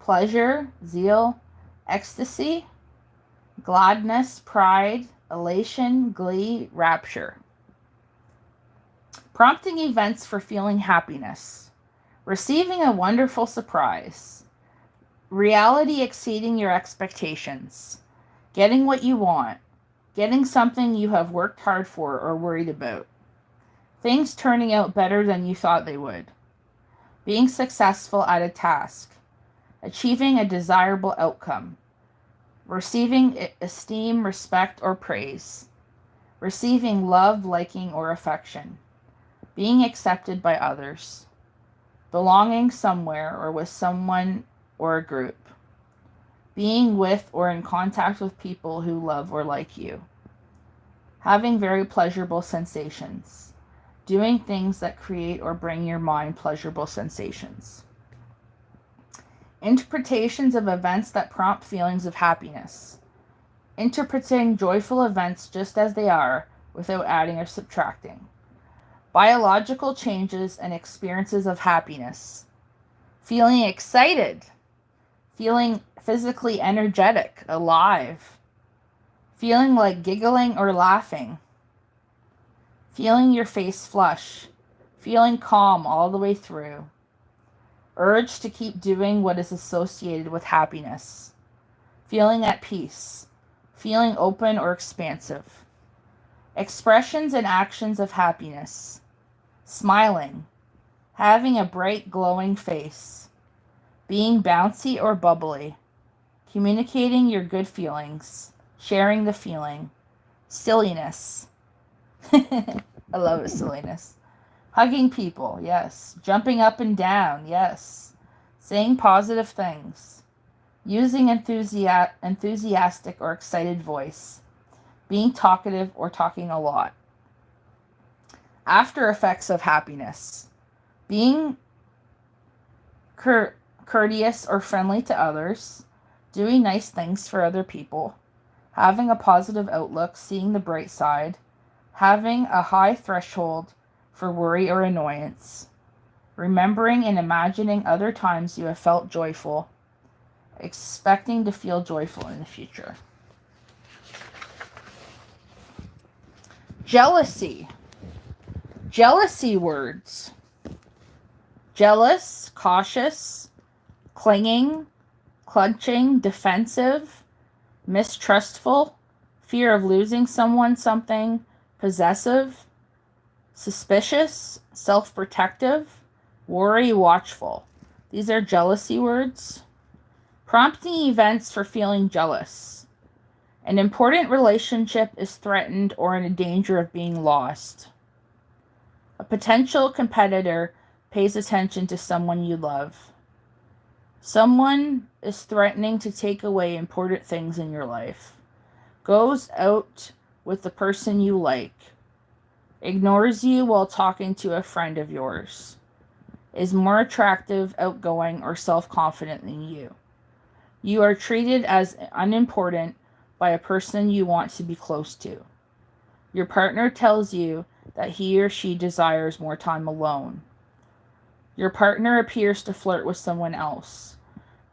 pleasure, zeal, ecstasy, gladness, pride, elation, glee, rapture. Prompting events for feeling happiness. Receiving a wonderful surprise. Reality exceeding your expectations. Getting what you want. Getting something you have worked hard for or worried about. Things turning out better than you thought they would. Being successful at a task. Achieving a desirable outcome. Receiving esteem, respect, or praise. Receiving love, liking, or affection. Being accepted by others. Belonging somewhere or with someone or a group. Being with or in contact with people who love or like you. Having very pleasurable sensations. Doing things that create or bring your mind pleasurable sensations. Interpretations of events that prompt feelings of happiness. Interpreting joyful events just as they are without adding or subtracting. Biological changes and experiences of happiness. Feeling excited. Feeling physically energetic, alive. Feeling like giggling or laughing. Feeling your face flush. Feeling calm all the way through. Urge to keep doing what is associated with happiness. Feeling at peace. Feeling open or expansive. Expressions and actions of happiness. Smiling. Having a bright, glowing face. Being bouncy or bubbly. Communicating your good feelings. Sharing the feeling. Silliness. I love it, silliness. Hugging people, yes. Jumping up and down, yes. Saying positive things. Using enthusiastic or excited voice. Being talkative or talking a lot. After effects of happiness. Being courteous or friendly to others. Doing nice things for other people. Having a positive outlook, seeing the bright side. Having a high threshold for worry or annoyance. Remembering and imagining other times you have felt joyful. Expecting to feel joyful in the future. Jealousy. Jealousy words. Jealous, cautious, clinging, clutching, defensive, mistrustful, fear of losing someone, something, possessive, suspicious, self-protective, worry, watchful. These are jealousy words. Prompting events for feeling jealous. An important relationship is threatened or in danger of being lost. A potential competitor pays attention to someone you love. Someone is threatening to take away important things in your life. Goes out with the person you like. Ignores you while talking to a friend of yours. Is more attractive, outgoing, or self-confident than you. You are treated as unimportant by a person you want to be close to. Your partner tells you that he or she desires more time alone. Your partner appears to flirt with someone else.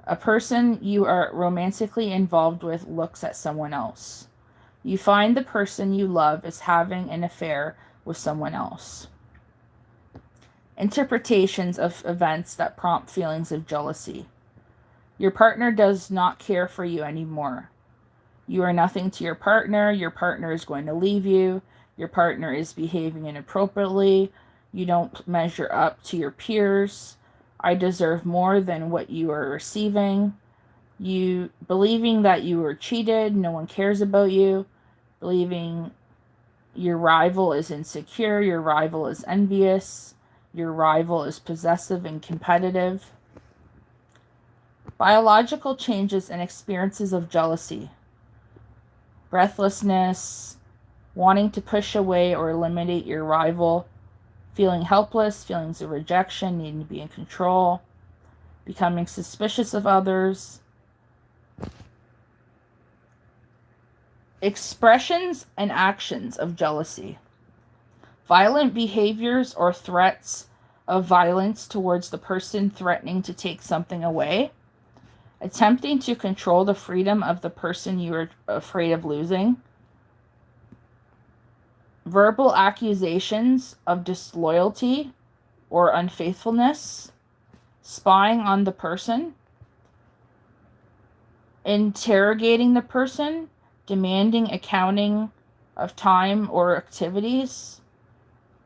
A person you are romantically involved with looks at someone else. You find the person you love is having an affair with someone else. Interpretations of events that prompt feelings of jealousy. Your partner does not care for you anymore. You are nothing to your partner is going to leave you, your partner is behaving inappropriately, you don't measure up to your peers, I deserve more than what you are receiving, you believing that you were cheated, no one cares about you, believing your rival is insecure, your rival is envious, your rival is possessive and competitive. Biological changes and experiences of jealousy. Breathlessness, wanting to push away or eliminate your rival, feeling helpless, feelings of rejection, needing to be in control, becoming suspicious of others. Expressions and actions of jealousy. Violent behaviors or threats of violence towards the person threatening to take something away. attempting to control the freedom of the person you are afraid of losing, verbal accusations of disloyalty or unfaithfulness, spying on the person, interrogating the person, demanding accounting of time or activities,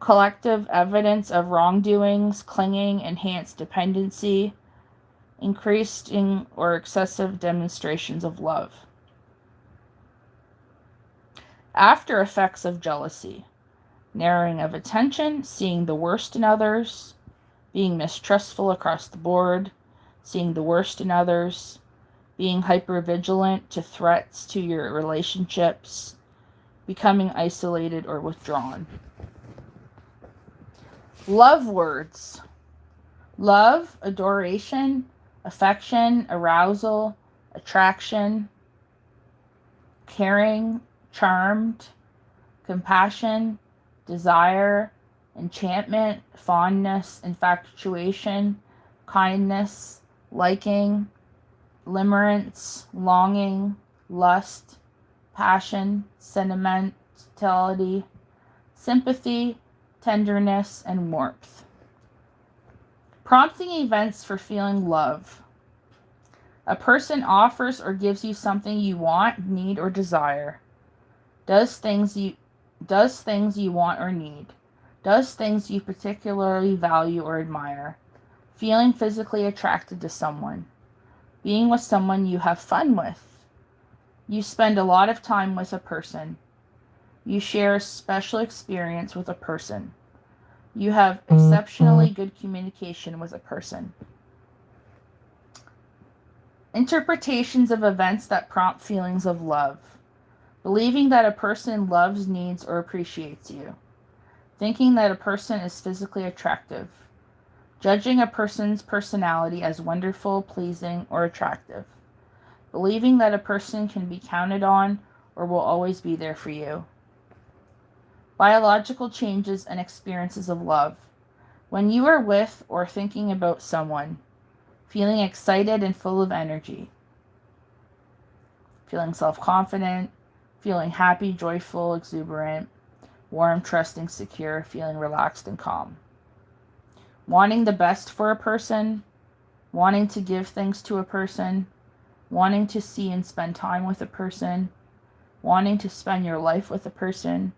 collective evidence of wrongdoings, clinging, enhanced dependency, increasing or excessive demonstrations of love. After effects of jealousy, narrowing of attention, seeing the worst in others, being mistrustful across the board, seeing the worst in others, being hypervigilant to threats to your relationships, becoming isolated or withdrawn. Love words. Love, adoration, affection, arousal, attraction, caring, charmed, compassion, desire, enchantment, fondness, infatuation, kindness, liking, limerence, longing, lust, passion, sentimentality, sympathy, tenderness, and warmth. Prompting events for feeling love. A person offers or gives you something you want, need, or desire. Does things you want or need. Does things you particularly value or admire. Feeling physically attracted to someone. Being with someone you have fun with. You spend a lot of time with a person. You share a special experience with a person. You have exceptionally good communication with a person. Interpretations of events that prompt feelings of love. Believing that a person loves, needs, or appreciates you. Thinking that a person is physically attractive. Judging a person's personality as wonderful, pleasing, or attractive. Believing that a person can be counted on or will always be there for you. Biological changes and experiences of love. When you are with or thinking about someone, feeling excited and full of energy. Feeling self-confident, feeling happy, joyful, exuberant, warm, trusting, secure, feeling relaxed and calm. Wanting the best for a person, wanting to give things to a person, wanting to see and spend time with a person, wanting to spend your life with a person,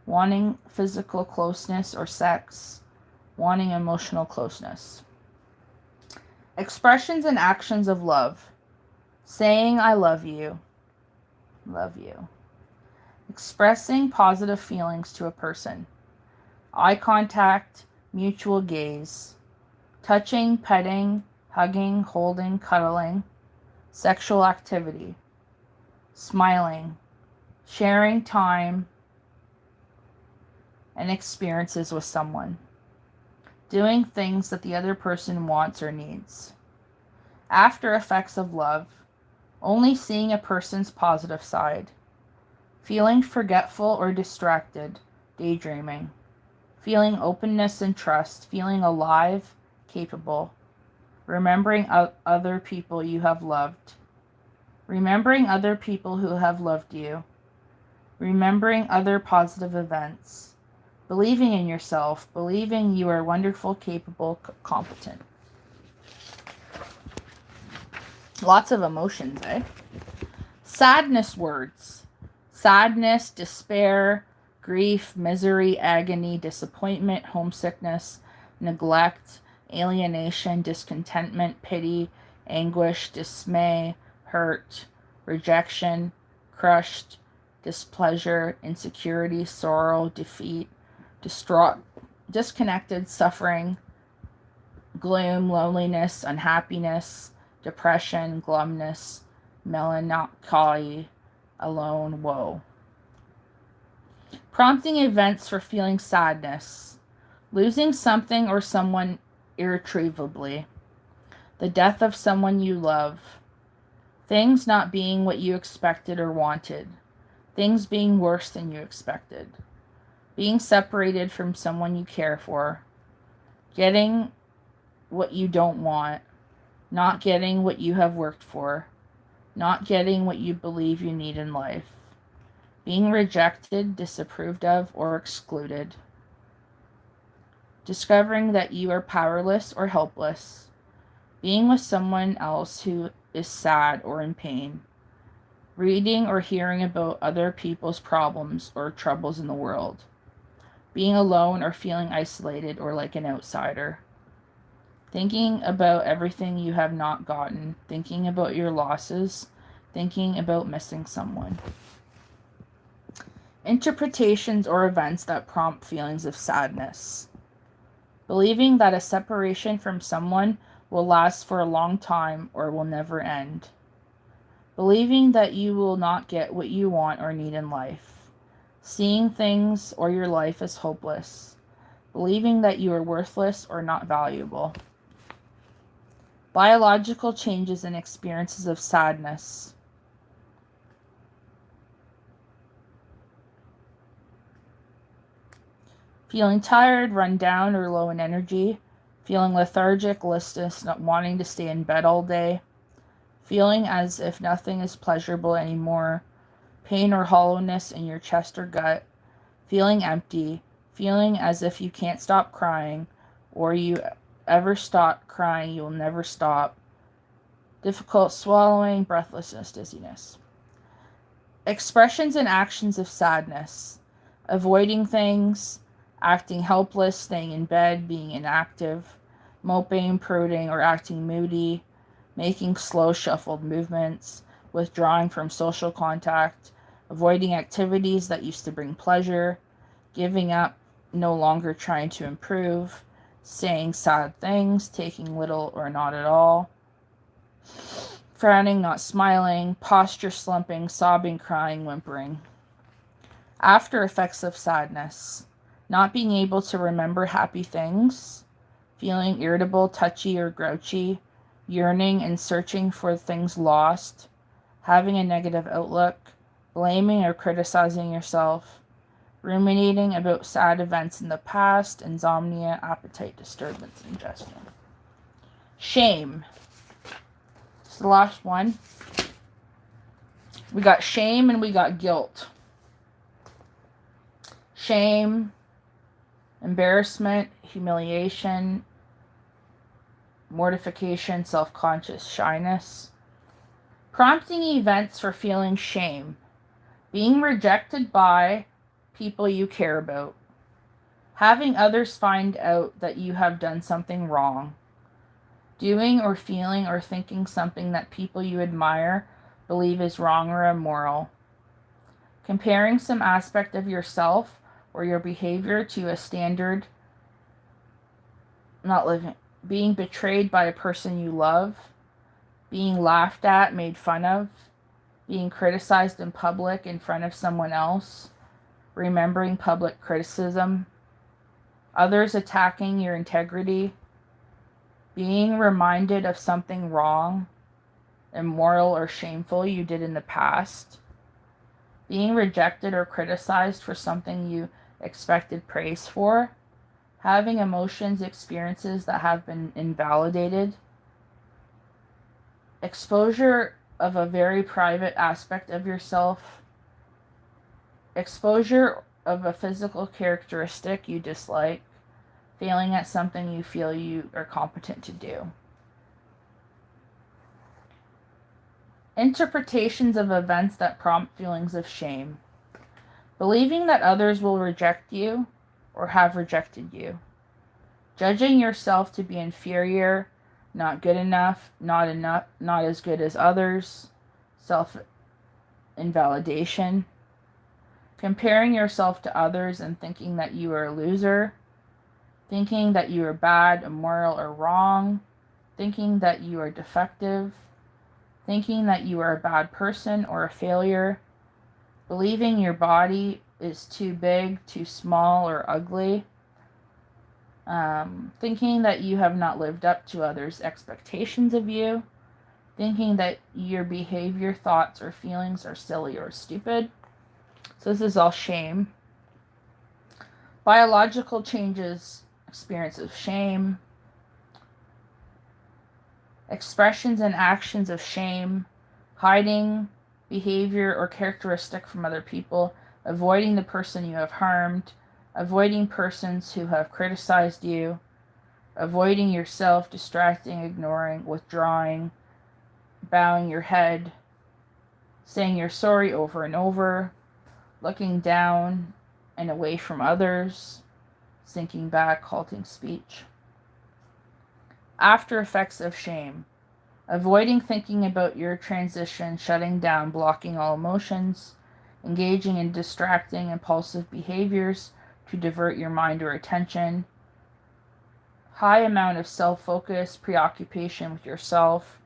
wanting physical closeness or sex, wanting emotional closeness. Expressions and actions of love. Saying I love you. Love you. Expressing positive feelings to a person. Eye contact, mutual gaze. Touching, petting, hugging, holding, cuddling. Sexual activity. Smiling. Sharing time and experiences with someone. Doing things that the other person wants or needs. After effects of love. Only seeing a person's positive side. Feeling forgetful or distracted, daydreaming. Feeling openness and trust, feeling alive, capable. Remembering other people you have loved. Remembering other people who have loved you. Remembering other positive events. Believing in yourself, believing you are wonderful, capable, competent. Lots of emotions, eh? Sadness words. Sadness, despair, grief, misery, agony, disappointment, homesickness, neglect, alienation, discontentment, pity, anguish, dismay, hurt, rejection, crushed, displeasure, insecurity, sorrow, defeat, distraught, disconnected, suffering, gloom, loneliness, unhappiness, depression, glumness, melancholy, alone, woe. Prompting events for feeling sadness. Losing something or someone irretrievably. The death of someone you love. Things not being what you expected or wanted. Things being worse than you expected. Being separated from someone you care for. Getting what you don't want. not getting what you have worked for, not getting what you believe you need in life, being rejected, disapproved of, or excluded, discovering that you are powerless or helpless, being with someone else who is sad or in pain, reading or hearing about other people's problems or troubles in the world, being alone or feeling isolated or like an outsider, thinking about everything you have not gotten, thinking about your losses, thinking about missing someone. Interpretations or events that prompt feelings of sadness. Believing that a separation from someone will last for a long time or will never end. Believing that you will not get what you want or need in life. Seeing things or your life as hopeless. Believing that you are worthless or not valuable. Biological changes and experiences of sadness. Feeling tired, run down, or low in energy. Feeling lethargic, listless, not wanting to stay in bed all day. Feeling as if nothing is pleasurable anymore. Pain or hollowness in your chest or gut. Feeling empty. Feeling as if you can't stop crying, or you ever stop crying, you will never stop. Difficult swallowing, breathlessness, dizziness. Expressions and actions of sadness. Avoiding things, acting helpless, staying in bed, being inactive, moping, brooding, or acting moody, making slow shuffled movements, withdrawing from social contact, avoiding activities that used to bring pleasure, giving up, no longer trying to improve, saying sad things, taking little or not at all, frowning, not smiling, posture slumping, sobbing, crying, whimpering. After effects of sadness. Not being able to remember happy things, feeling irritable, touchy, or grouchy, yearning and searching for things lost, having a negative outlook, blaming or criticizing yourself, ruminating about sad events in the past, insomnia, appetite disturbance, ingestion. Shame. It's the last one. We got shame and we got guilt. Shame, embarrassment, humiliation, mortification, self-conscious, shyness. Prompting events for feeling shame. Being rejected by people you care about. Having others find out that you have done something wrong. Doing or feeling or thinking something that people you admire believe is wrong or immoral. Comparing some aspect of yourself or your behavior to a standard not living. Being betrayed by a person you love. Being laughed at, made fun of. Being criticized in public in front of someone else. Remembering public criticism. Others attacking your integrity. Being reminded of something wrong, immoral, or shameful you did in the past. Being rejected or criticized for something you expected praise for. Having emotions, experiences that have been invalidated. Exposure of a very private aspect of yourself. Exposure of a physical characteristic you dislike. Failing at something you feel you are competent to do. Interpretations of events that prompt feelings of shame. Believing that others will reject you or have rejected you. Judging yourself to be inferior, not good enough, not as good as others. Self-invalidation. Comparing yourself to others and thinking that you are a loser. Thinking that you are bad, immoral, or wrong. Thinking that you are defective. Thinking that you are a bad person or a failure. Believing your body is too big, too small, or ugly. Thinking that you have not lived up to others' expectations of you. Thinking that your behavior, thoughts, or feelings are silly or stupid. So this is all shame. Biological changes, experience of shame. expressions and actions of shame, hiding behavior or characteristic from other people, avoiding the person you have harmed, avoiding persons who have criticized you, avoiding yourself, distracting, ignoring, withdrawing, bowing your head, saying you're sorry over and over, looking down and away from others, sinking back, halting speech. After effects of shame. Avoiding thinking about your transition, shutting down, blocking all emotions, engaging in distracting, impulsive behaviors to divert your mind or attention, high amount of self-focus, preoccupation with yourself,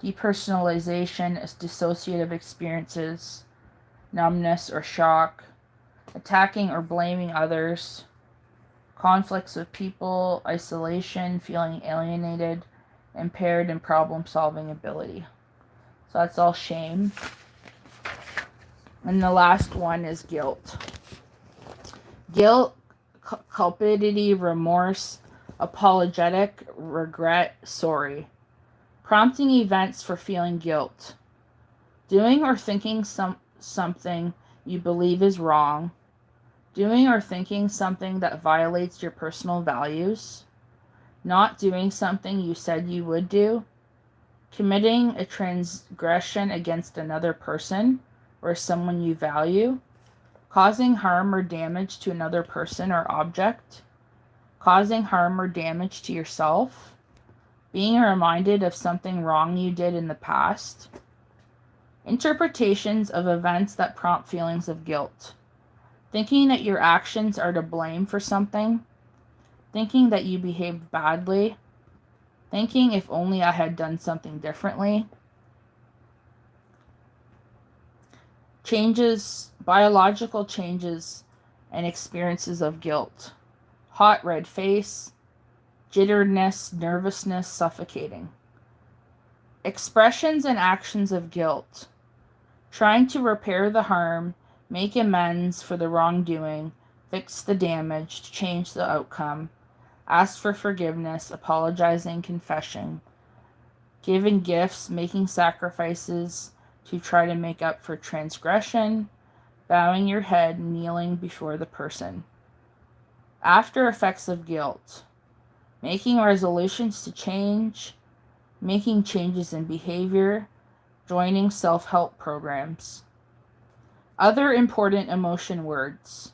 depersonalization as dissociative experiences, numbness or shock, attacking or blaming others, conflicts with people, isolation, feeling alienated, impaired in problem-solving ability. So that's all shame. And the last one is guilt. Guilt, culpability, remorse, apologetic, regret, sorry. Prompting events for feeling guilt. Doing or thinking something you believe is wrong. Doing or thinking something that violates your personal values. Not doing something you said you would do. Committing a transgression against another person or someone you value. Causing harm or damage to another person or object. Causing harm or damage to yourself. Being reminded of something wrong you did in the past. Interpretations of events that prompt feelings of guilt. Thinking that your actions are to blame for something. Thinking that you behaved badly. Thinking if only I had done something differently. Changes, biological changes and experiences of guilt. Hot red face, jitteriness, nervousness, suffocating. Expressions and actions of guilt. Trying to repair the harm, make amends for the wrongdoing, fix the damage, change the outcome, ask for forgiveness, apologizing, confessing, giving gifts, making sacrifices to try to make up for transgression, bowing your head, kneeling before the person. After effects of guilt. Making resolutions to change, making changes in behavior, joining self-help programs. Other important emotion words.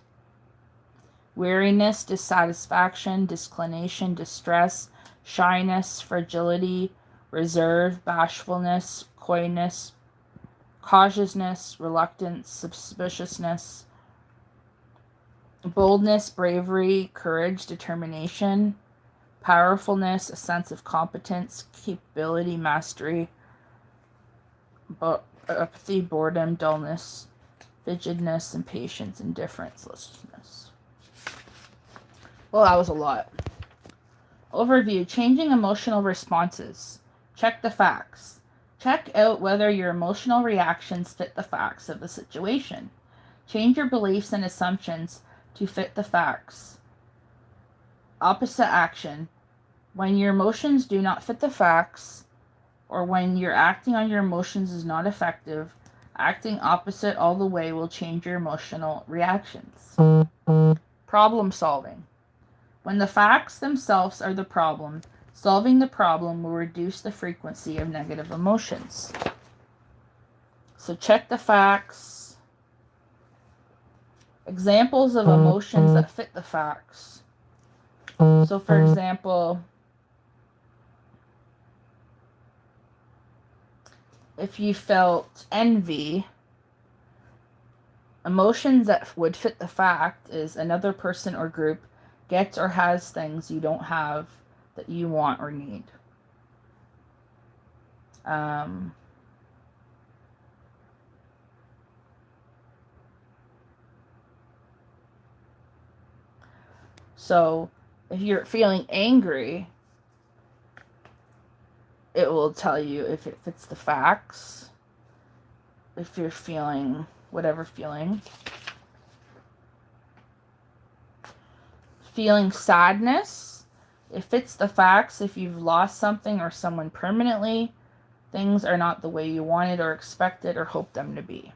Weariness, dissatisfaction, disinclination, distress, shyness, fragility, reserve, bashfulness, coyness, cautiousness, reluctance, suspiciousness, boldness, bravery, courage, determination, powerfulness, a sense of competence, capability, mastery, apathy, boredom, dullness, fidgetedness, impatience, indifference, listlessness. Well, that was a lot. Overview. Changing emotional responses. Check the facts. Check out whether your emotional reactions fit the facts of the situation. Change your beliefs and assumptions to fit the facts. Opposite action. When your emotions do not fit the facts, or when your acting on your emotions is not effective, acting opposite all the way will change your emotional reactions. Problem solving. When the facts themselves are the problem, solving the problem will reduce the frequency of negative emotions. So check the facts. Examples of emotions that fit the facts. So for example, if you felt envy, emotions that would fit the fact is another person or group gets or has things you don't have that you want or need. So if you're feeling angry, it will tell you if it fits the facts. If you're feeling whatever feeling. Feeling sadness, It fits the facts. If you've lost something or someone permanently, things are not the way you wanted or expected or hoped them to be.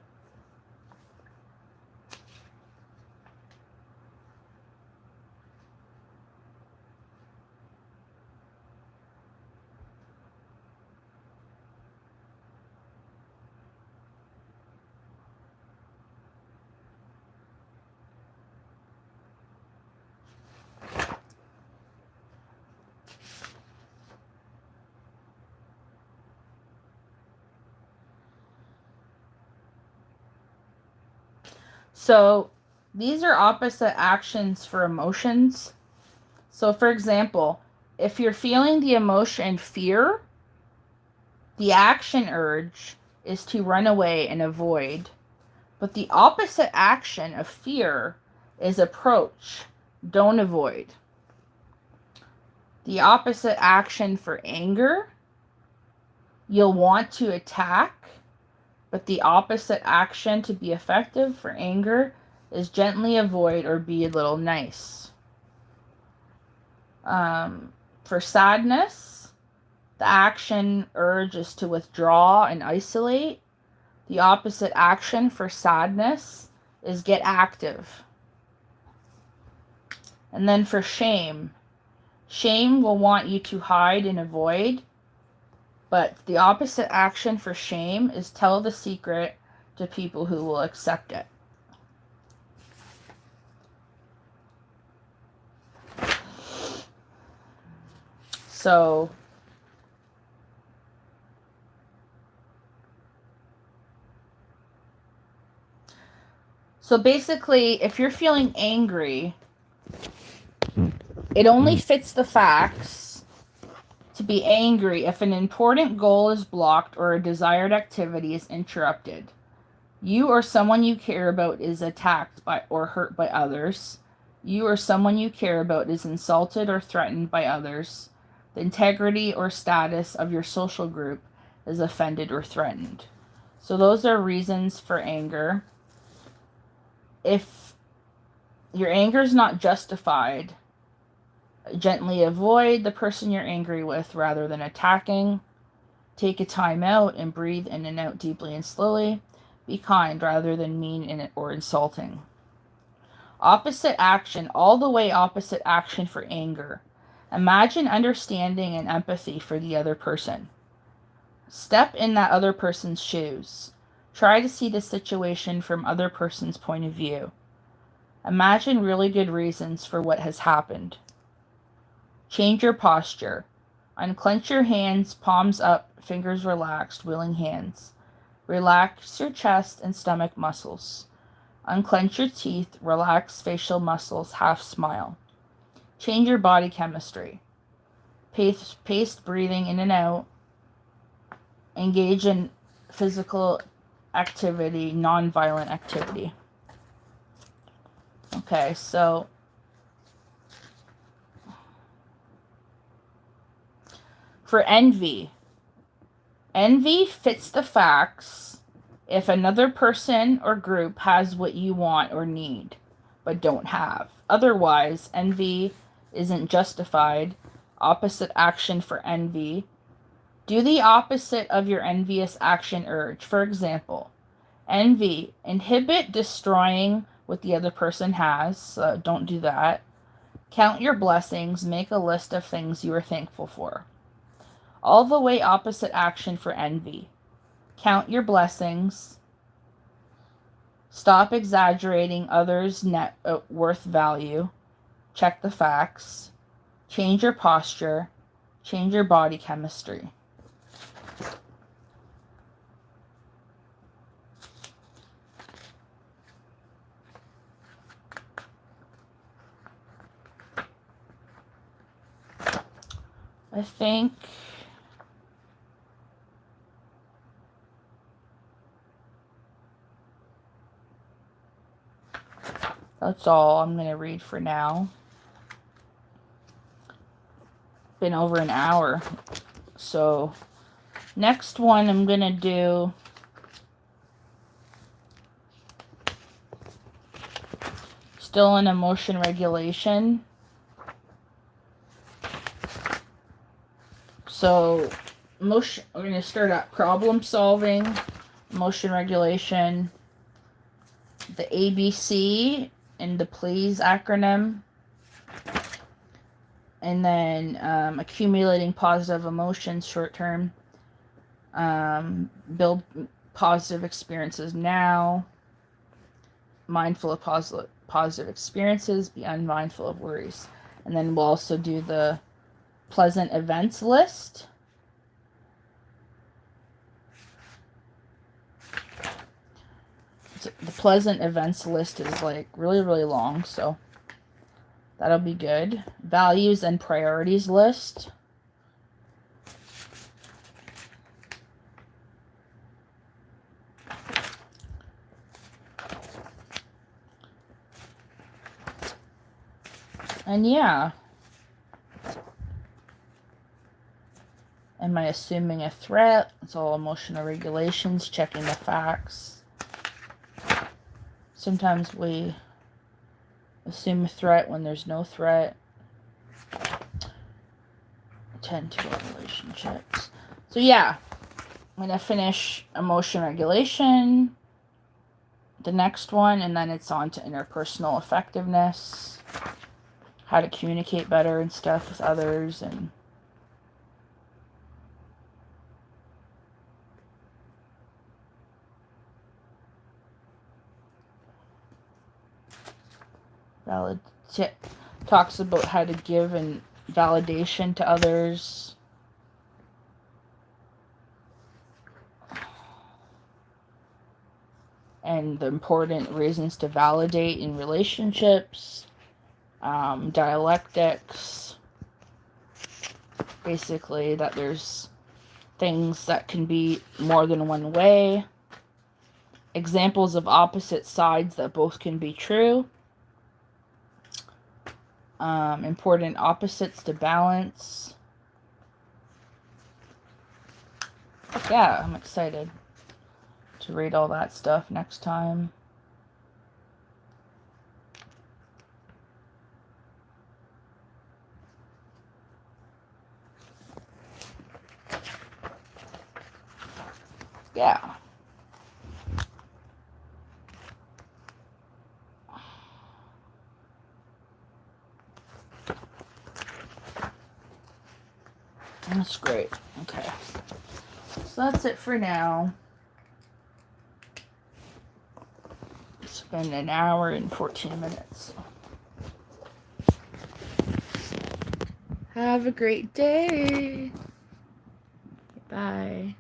So these are opposite actions for emotions. So for example, if you're feeling the emotion fear, the action urge is to run away and avoid. But the opposite action of fear is approach, don't avoid. The opposite action for anger, you'll want to attack, but the opposite action to be effective for anger is gently avoid or be a little nice. For sadness, the action urge is to withdraw and isolate. The opposite action for sadness is get active. And then for shame, shame will want you to hide and avoid, but the opposite action for shame is tell the secret to people who will accept it. So basically, if you're feeling angry, it only fits the facts to be angry if an important goal is blocked or a desired activity is interrupted. You or someone you care about is attacked by or hurt by others. You or someone you care about is insulted or threatened by others. The integrity or status of your social group is offended or threatened. So those are reasons for anger. If your anger is not justified, gently avoid the person you're angry with rather than attacking. Take a time out and breathe in and out deeply and slowly. Be kind rather than mean or insulting. Opposite action, all the way opposite action for anger. Imagine understanding and empathy for the other person. Step in that other person's shoes. Try to see the situation from other person's point of view. Imagine really good reasons for what has happened. Change your posture. Unclench your hands, palms up, fingers relaxed, willing hands. Relax your chest and stomach muscles. Unclench your teeth, relax facial muscles, half smile. Change your body chemistry. Paced breathing in and out. Engage in physical activity, non-violent activity. Okay, so for envy, envy fits the facts if another person or group has what you want or need, but don't have. Otherwise, envy isn't justified. Opposite action for envy. Do the opposite of your envious action urge. For example, envy, inhibit destroying what the other person has. So don't do that. Count your blessings. Make a list of things you are thankful for. All the way opposite action for envy. Count your blessings. Stop exaggerating others' net worth value. Check the facts. Change your posture. Change your body chemistry. I think that's all I'm going to read for now. Been over an hour. So next one I'm going to do still in emotion regulation. So, emotion. We're going to start at problem solving, emotion regulation, the ABC and the PLEASE acronym, and then accumulating positive emotions short term, build positive experiences now, mindful of positive experiences, be unmindful of worries. And then we'll also do the pleasant events list. So the pleasant events list is like really, really long, so that'll be good. Values and priorities list. And yeah. Am I assuming a threat? It's all emotional regulations, checking the facts. Sometimes we assume a threat when there's no threat. Tend to relationships. So yeah, I'm going to finish emotion regulation, the next one, and then it's on to interpersonal effectiveness, how to communicate better and stuff with others, and talks about how to give and validation to others. And the important reasons to validate in relationships, dialectics, basically that there's things that can be more than one way, examples of opposite sides that both can be true, important opposites to balance. Yeah, I'm excited to read all that stuff next time. Yeah. That's great. Okay. So that's it for now. It's been an hour and 14 minutes. Have a great day. Bye.